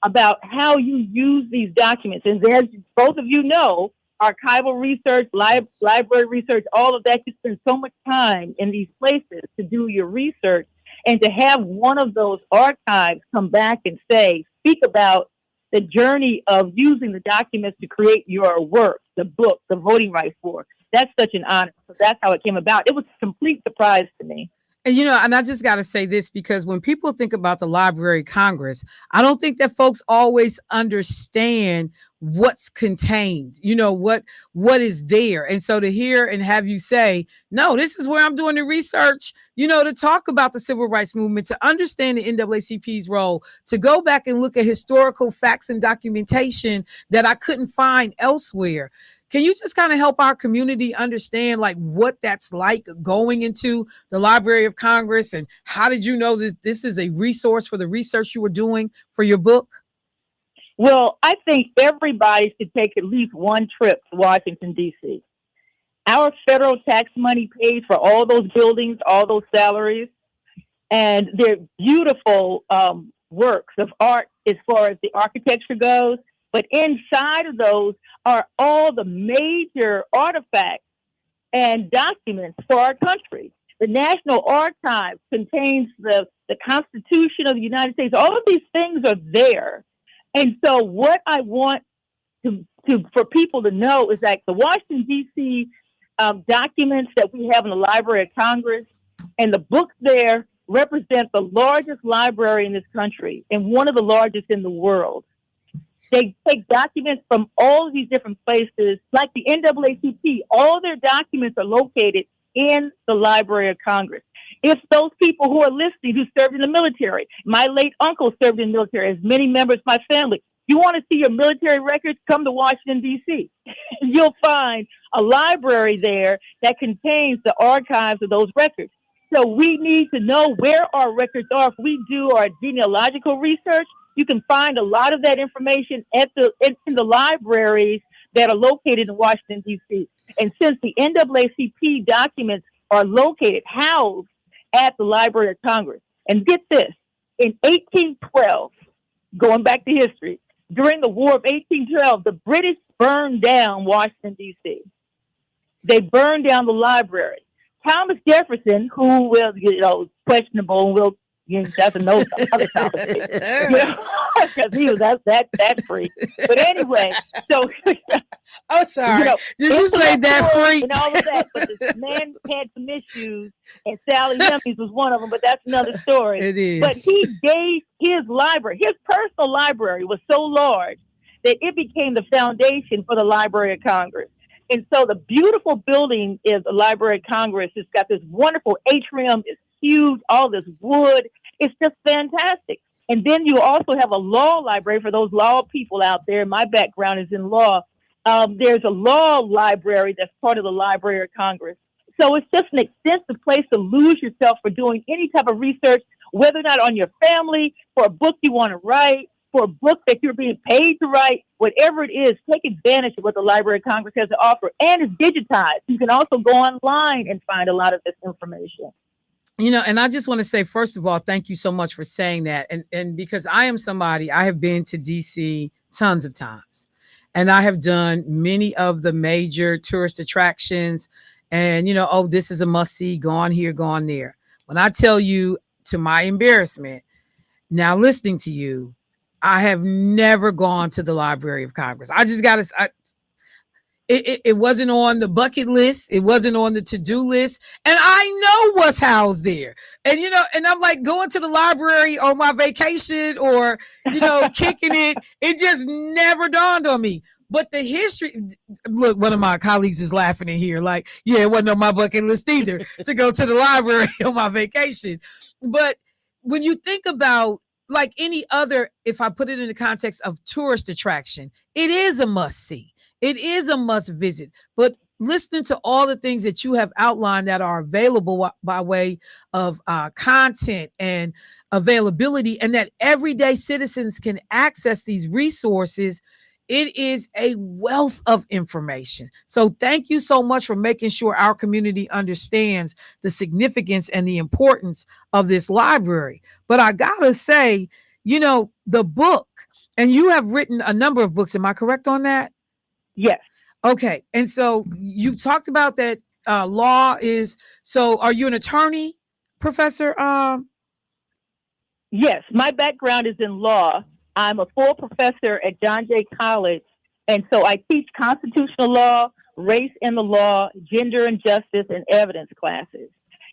about how you use these documents. And as both of you know, archival research, library research, all of that, you spend so much time in these places to do your research, and to have one of those archives come back and speak about the journey of using the documents to create your work, the book, The Voting Rights War. That's such an honor. So that's how it came about. It was a complete surprise to me. And and I just got to say this, because when people think about the Library of Congress, I don't think that folks always understand what's contained, what is there. And so to hear and have you say, no, this is where I'm doing the research, to talk about the civil rights movement, to understand the NAACP's role, to go back and look at historical facts and documentation that I couldn't find elsewhere. Can you just kind of help our community understand what that's like going into the Library of Congress, and how did you know that this is a resource for the research you were doing for your book? Well, I think everybody should take at least one trip to Washington, D.C. Our federal tax money pays for all those buildings, all those salaries, and they're beautiful works of art as far as the architecture goes. But inside of those are all the major artifacts and documents for our country. The National Archives contains the Constitution of the United States. All of these things are there. And so what I want for people to know is that the Washington, D.C. Documents that we have in the Library of Congress and the books there represent the largest library in this country and one of the largest in the world. They take documents from all of these different places, like the NAACP. All their documents are located in the Library of Congress. If those people who are listening who served in the military, my late uncle served in the military, as many members of my family, you want to see your military records, come to Washington, D.C. You'll find a library there that contains the archives of those records. So we need to know where our records are. If we do our genealogical research, you can find a lot of that information in the libraries that are located in Washington, D.C. And since the NAACP documents are housed at the Library of Congress, and get this, in 1812, going back to history, during the War of 1812, the British burned down Washington, D.C. They burned down the library. Thomas Jefferson, who was, questionable, and will, that's another conversation, because he was that freak. But anyway, so Oh, sorry. Did you say that intellectual freak? and all of that? But this man had some issues, and Sally Hemings was one of them. But that's another story. It is. But he gave his library, his personal library, was so large that it became the foundation for the Library of Congress. And so the beautiful building is the Library of Congress. It's got this wonderful atrium. It's huge, all this wood. It's just fantastic. And then you also have a law library for those law people out there. My background is in law. There's a law library that's part of the Library of Congress. So it's just an extensive place to lose yourself for doing any type of research, whether or not on your family, for a book you want to write, for a book that you're being paid to write, whatever it is. Take advantage of what the Library of Congress has to offer. And it's digitized. You can also go online and find a lot of this information. And I just want to say, first of all, thank you so much for saying that. And because I am somebody, I have been to DC tons of times, and I have done many of the major tourist attractions, and, this is a must see, go on here, go on there. When I tell you, to my embarrassment, now listening to you, I have never gone to the Library of Congress. I just got to, it wasn't on the bucket list. It wasn't on the to-do list. And I know what's housed there. And, and I'm like going to the library on my vacation or, kicking it. It just never dawned on me. But the history, look, one of my colleagues is laughing in here like, yeah, it wasn't on my bucket list either to go to the library on my vacation. But when you think about like any other, if I put it in the context of tourist attraction, it is a must see. It is a must visit. But listening to all the things that you have outlined that are available by way of content and availability, and that everyday citizens can access these resources, it is a wealth of information. So thank you so much for making sure our community understands the significance and the importance of this library. But I gotta say, the book, and you have written a number of books. Am I correct on that? Yes. Okay. And so you talked about that law is, so are you an attorney, Professor? Yes, my background is in law. I'm a full professor at John Jay College. And so I teach constitutional law, race in the law, gender and justice, and evidence classes.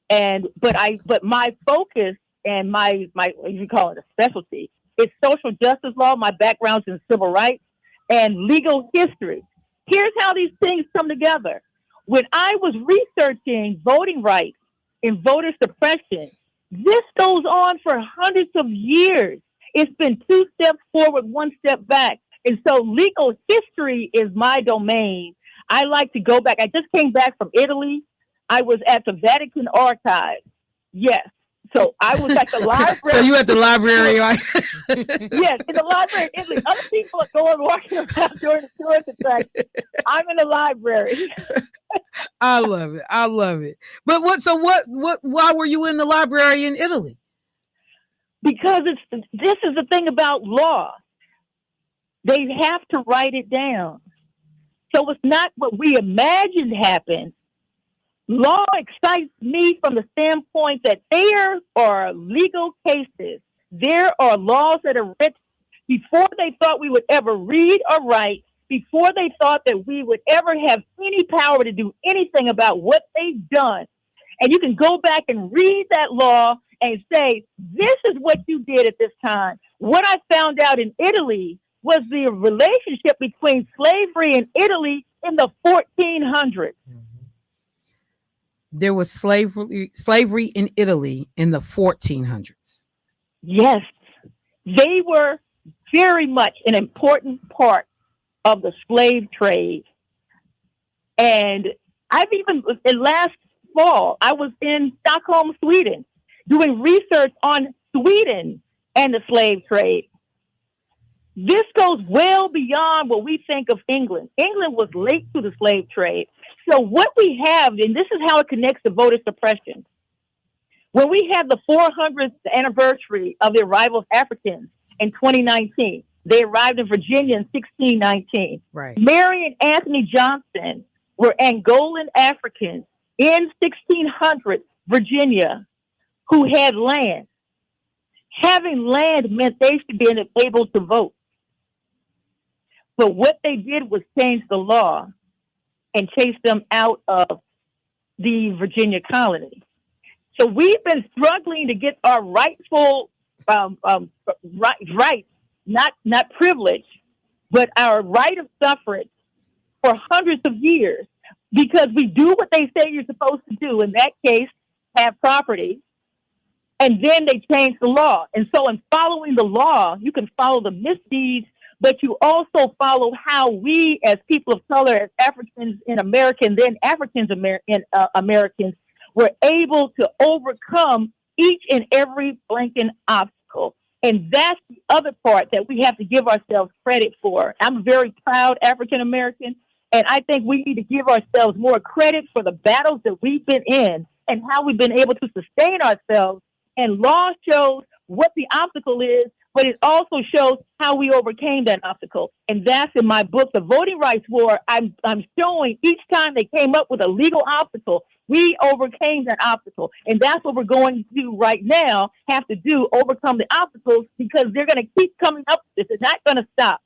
But my focus and my you call it a specialty, is social justice law. My background's in civil rights and legal history. Here's how these things come together. When I was researching voting rights and voter suppression, this goes on for hundreds of years. It's been 2 steps forward, 1 step back. And so legal history is my domain. I like to go back. I just came back from Italy. I was at the Vatican Archives. Yes. So I was at the library. So you at the library, right? Yes, in the library in Italy. Other people are going walking around during the tourist attraction. I'm in the library. I love it. I love it. But why were you in the library in Italy? Because this is the thing about law. They have to write it down. So it's not what we imagined happened. Law excites me from the standpoint that there are legal cases. There are laws that are written before they thought we would ever read or write, before they thought that we would ever have any power to do anything about what they've done. And you can go back and read that law and say, this is what you did at this time. What I found out in Italy was the relationship between slavery and Italy in the 1400s. There was slavery in Italy in the 1400s. Yes, they were very much an important part of the slave trade. And last fall, I was in Stockholm, Sweden, doing research on Sweden and the slave trade. This goes well beyond what we think of England. England was late to the slave trade. So what we have, and this is how it connects to voter suppression. When we have the 400th anniversary of the arrival of Africans in 2019. They arrived in Virginia in 1619. Right. Mary and Anthony Johnson were Angolan Africans in 1600 Virginia who had land. Having land meant they should be able to vote. But what they did was change the law and chase them out of the Virginia colony. So we've been struggling to get our rightful rights, not privilege, but our right of suffrage for hundreds of years, because we do what they say you're supposed to do. In that case, have property. And then they change the law. And so in following the law, you can follow the misdeeds, but you also follow how we as people of color, as Africans in America, and then Africans Americans, were able to overcome each and every blanking obstacle. And that's the other part that we have to give ourselves credit for. I'm a very proud African American, and I think we need to give ourselves more credit for the battles that we've been in and how we've been able to sustain ourselves. And law shows what the obstacle is, but it also shows how we overcame that obstacle. And that's in my book, The Voting Rights War. I'm showing each time they came up with a legal obstacle, we overcame that obstacle. And that's what we're going to do right now, have to do, overcome the obstacles, because they're going to keep coming up with this. It's not going to stop.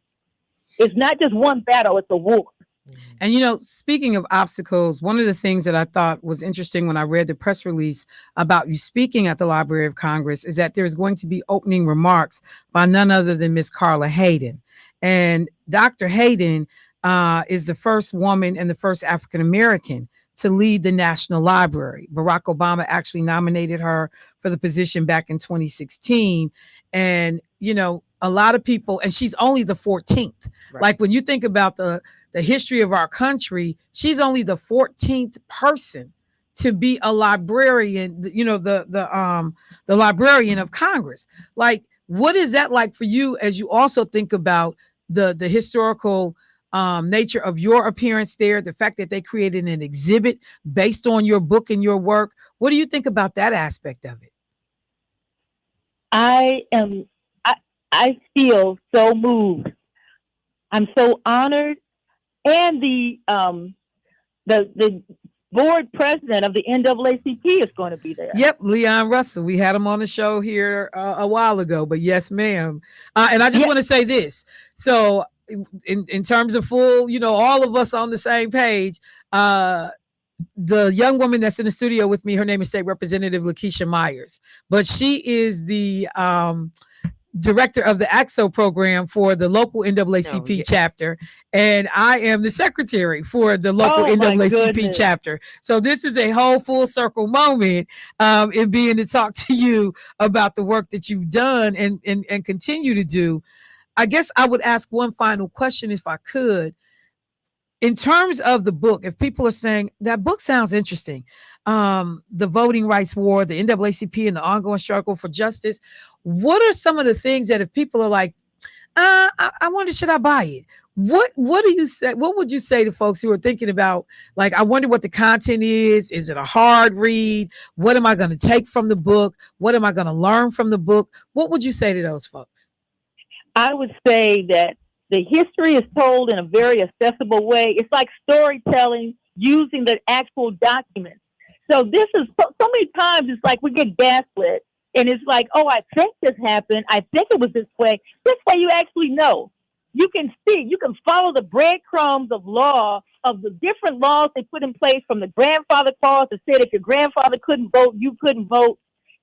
It's not just one battle, it's a war. And, you know, speaking of obstacles, one of the things that I thought was interesting when I read the press release about you speaking at the Library of Congress is that there's going to be opening remarks by none other than Miss Carla Hayden. And Dr. Hayden is the first woman and the first African American to lead the National Library. Barack Obama actually nominated her for the position back in 2016. And, you know, a lot of people, and she's only the 14th. Right. Like when you think about the history of our country, she's only the 14th person to be a librarian, you know, the librarian of Congress. Like, what is that like for you as you also think about the historical nature of your appearance there, the fact that they created an exhibit based on your book and your work? What do you think about that aspect of it? I feel so moved. I'm so honored. And the board president of the NAACP is going to be there. Yep, Leon Russell. We had him on the show here a while ago, but yes, ma'am. And I just want to say this. So in terms of full, you know, all of us on the same page, the young woman that's in the studio with me, her name is State Representative Lakeisha Myers, but she is the director of the AXO program for the local NAACP chapter, and I am the secretary for the local NAACP chapter. So this is a whole full circle moment in being to talk to you about the work that you've done and continue to do. I guess I would ask one final question if I could. In terms of the book, if people are saying that book sounds interesting, the Voting Rights War, the NAACP, and the ongoing struggle for justice, what are some of the things that if people are like, I wonder, should I buy it? What do you say? What would you say to folks who are thinking about, like, I wonder what the content is? Is it a hard read? What am I going to take from the book? What am I going to learn from the book? What would you say to those folks? I would say that the history is told in a very accessible way. It's like storytelling using the actual documents. So this is so many times it's like we get gaslit and it's like, oh, I think this happened. I think it was this way. This way you actually know. You can see, you can follow the breadcrumbs of law, of the different laws they put in place, from the grandfather clause that said if your grandfather couldn't vote, you couldn't vote,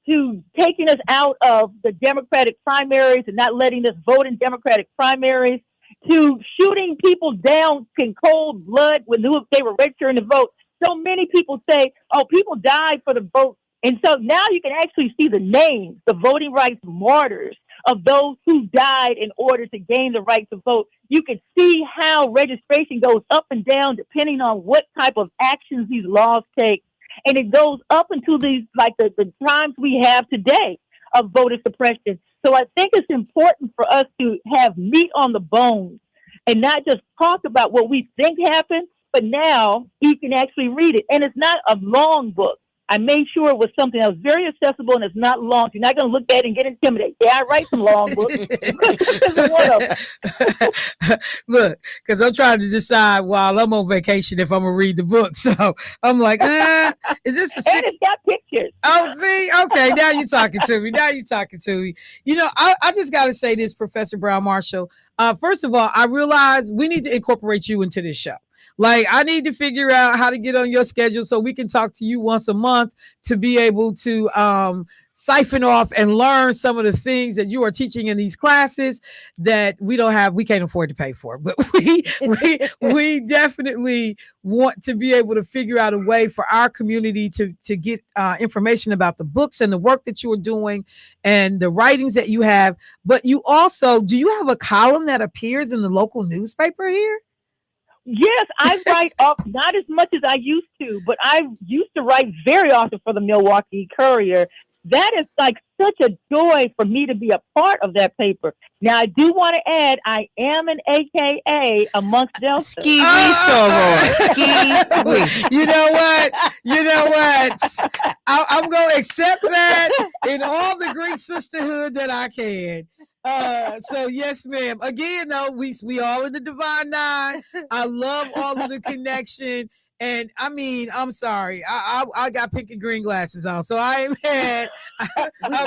to taking us out of the Democratic primaries and not letting us vote in Democratic primaries, to shooting people down in cold blood when they were registering to vote. So many people say, oh, people died for the vote. And so now you can actually see the names, the voting rights martyrs of those who died in order to gain the right to vote. You can see how registration goes up and down depending on what type of actions these laws take. And it goes up into these, like the times we have today of voter suppression. So I think it's important for us to have meat on the bones and not just talk about what we think happened, but now you can actually read it. And it's not a long book. I made sure it was something that was very accessible and it's not long. You're not going to look at it and get intimidated. Yeah, I write some long books. This is one of them. Look, because I'm trying to decide while I'm on vacation if I'm gonna read the book. So I'm like, is this a And it's got pictures. Oh, see, okay, now you're talking to me. Now you're talking to me. You know, I just got to say this, Professor Brown Marshall. First of all, I realize we need to incorporate you into this show. Like, I need to figure out how to get on your schedule so we can talk to you once a month to be able to siphon off and learn some of the things that you are teaching in these classes that we can't afford to pay for. But we definitely want to be able to figure out a way for our community to get information about the books and the work that you are doing and the writings that you have. But you also, do you have a column that appears in the local newspaper here? Yes, I write off not as much as I used to, but I used to write very often for the Milwaukee Courier. That is like such a joy for me to be a part of that paper. Now, I do want to add, I am an AKA amongst Delta. Ski Ski. You know what? I'm going to accept that in all the Greek sisterhood that I can. So yes, ma'am. Again, though, we all in the Divine Nine. I love all of the connection. And I mean, I'm sorry. I got pink and green glasses on, so I ain't mad.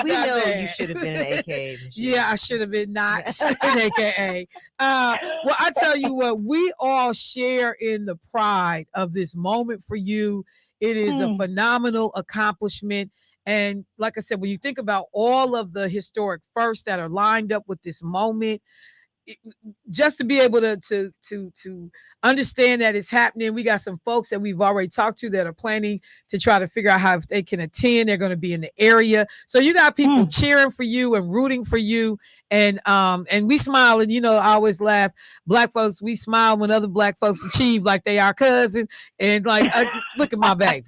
We know you should have been an AKA. Yeah, I should have been not an AKA. Well, I tell you what, we all share in the pride of this moment for you. It is a phenomenal accomplishment. And like I said, when you think about all of the historic firsts that are lined up with this moment, just to be able to understand that it's happening. We got some folks that we've already talked to that are planning to try to figure out how if they can attend. They're going to be in the area. So you got people cheering for you and rooting for you. And we smile. And, you know, I always laugh. Black folks, we smile when other Black folks achieve like they are cousin. And like, look at my baby.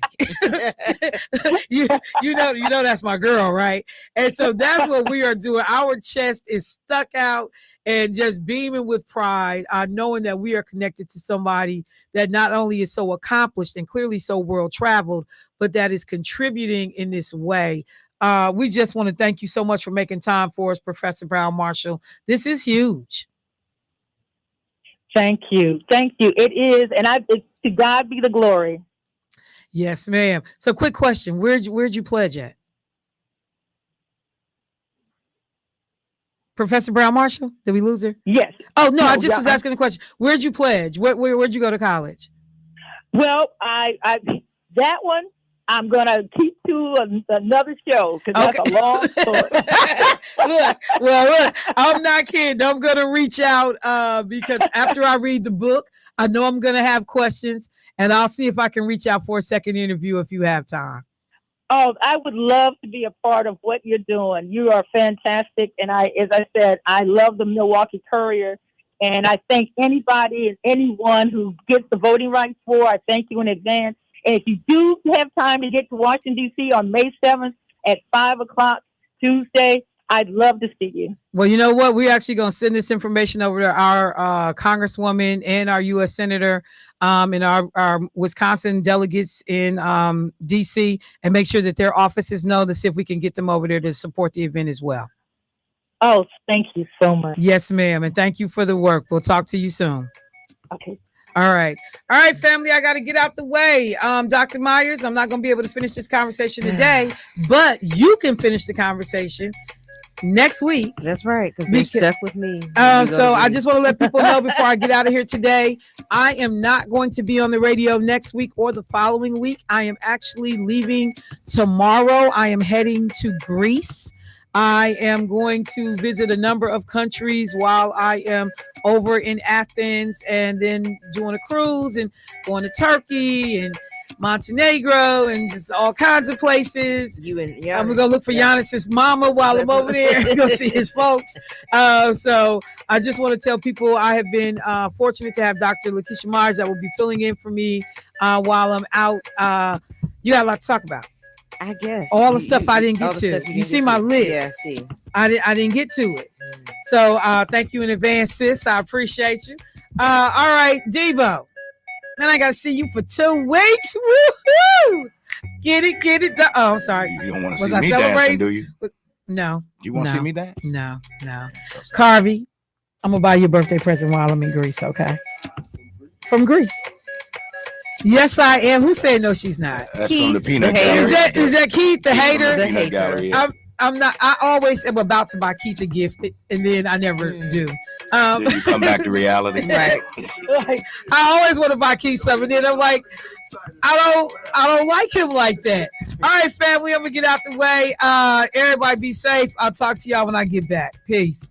you know, that's my girl, right? And so that's what we are doing. Our chest is stuck out and just beaming with pride, knowing that we are connected to somebody that not only is so accomplished and clearly so world traveled, but that is contributing in this way. We just want to thank you so much for making time for us, Professor Brown Marshall. This is huge. Thank you. It is, and to God be the glory. Yes, ma'am. So, quick question: Where'd you pledge at? Professor Brown Marshall? Did we lose her? Yes. Oh no, I just was asking a question. Where'd you pledge? Where'd you go to college? Well, I that one I'm gonna keep to another show because that's a long story. Look, I'm not kidding. I'm gonna reach out because after I read the book, I know I'm gonna have questions, and I'll see if I can reach out for a second interview if you have time. Oh, I would love to be a part of what you're doing. You are fantastic. And as I said, I love the Milwaukee Courier. And I thank anybody and anyone who gets the voting rights for. I thank you in advance. And if you do have time to get to Washington, D.C. on May 7th at 5 o'clock Tuesday, I'd love to see you. Well, you know what? We're actually going to send this information over to our Congresswoman and our U.S. Senator and our Wisconsin delegates in D.C. and make sure that their offices know to see if we can get them over there to support the event as well. Oh, thank you so much. Yes, ma'am. And thank you for the work. We'll talk to you soon. Okay. All right, family, I got to get out the way. Dr. Myers, I'm not going to be able to finish this conversation today, but you can finish the conversation next week. That's right, because they're stuck with me. So I just want to let people know before I get out of here today, I am not going to be on the radio next week or the following week. I am actually leaving tomorrow. I am heading to Greece. I am going to visit a number of countries while I am over in Athens, and then doing a cruise and going to Turkey and Montenegro and just all kinds of places. I'm gonna go look for Giannis's mama while I'm over there. Go see his folks. So I just want to tell people I have been fortunate to have Dr. Lakeisha Myers that will be filling in for me while I'm out. You got a lot to talk about. I guess all the stuff I didn't get to. You see my list. Yeah, see. I didn't get to it. So thank you in advance, sis. I appreciate you. All right, Debo. Man, I gotta see you for 2 weeks. Woo-hoo! Get it. Oh, I'm sorry. You don't want to Was see I me dancing, celebrating? do you? No. You want to No. see me dance? No. Carvey, I'm gonna buy you a birthday present while I'm in Greece, okay? From Greece. Yes, I am. Who said no? She's not. That's Keith, from the peanut the gallery. hater. Is that Keith, the From hater? the The peanut hater. gallery. Yeah. I'm not. I always am about to buy Keith a gift, and then I never do. Then you come back to reality. Right. Like, I always want to buy Keith something, then I'm like, I don't like him like that. All right, family, I'm gonna get out the way. Everybody be safe. I'll talk to y'all when I get back. Peace.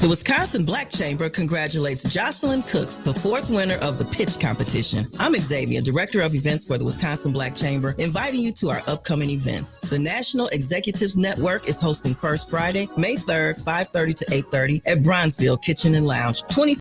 The Wisconsin Black Chamber congratulates Jocelyn Cooks, the fourth winner of the pitch competition. I'm Xavier, Director of Events for the Wisconsin Black Chamber, inviting you to our upcoming events. The National Executives Network is hosting First Friday, May 3rd, 5:30 to 8:30 at Bronzeville Kitchen and Lounge, 20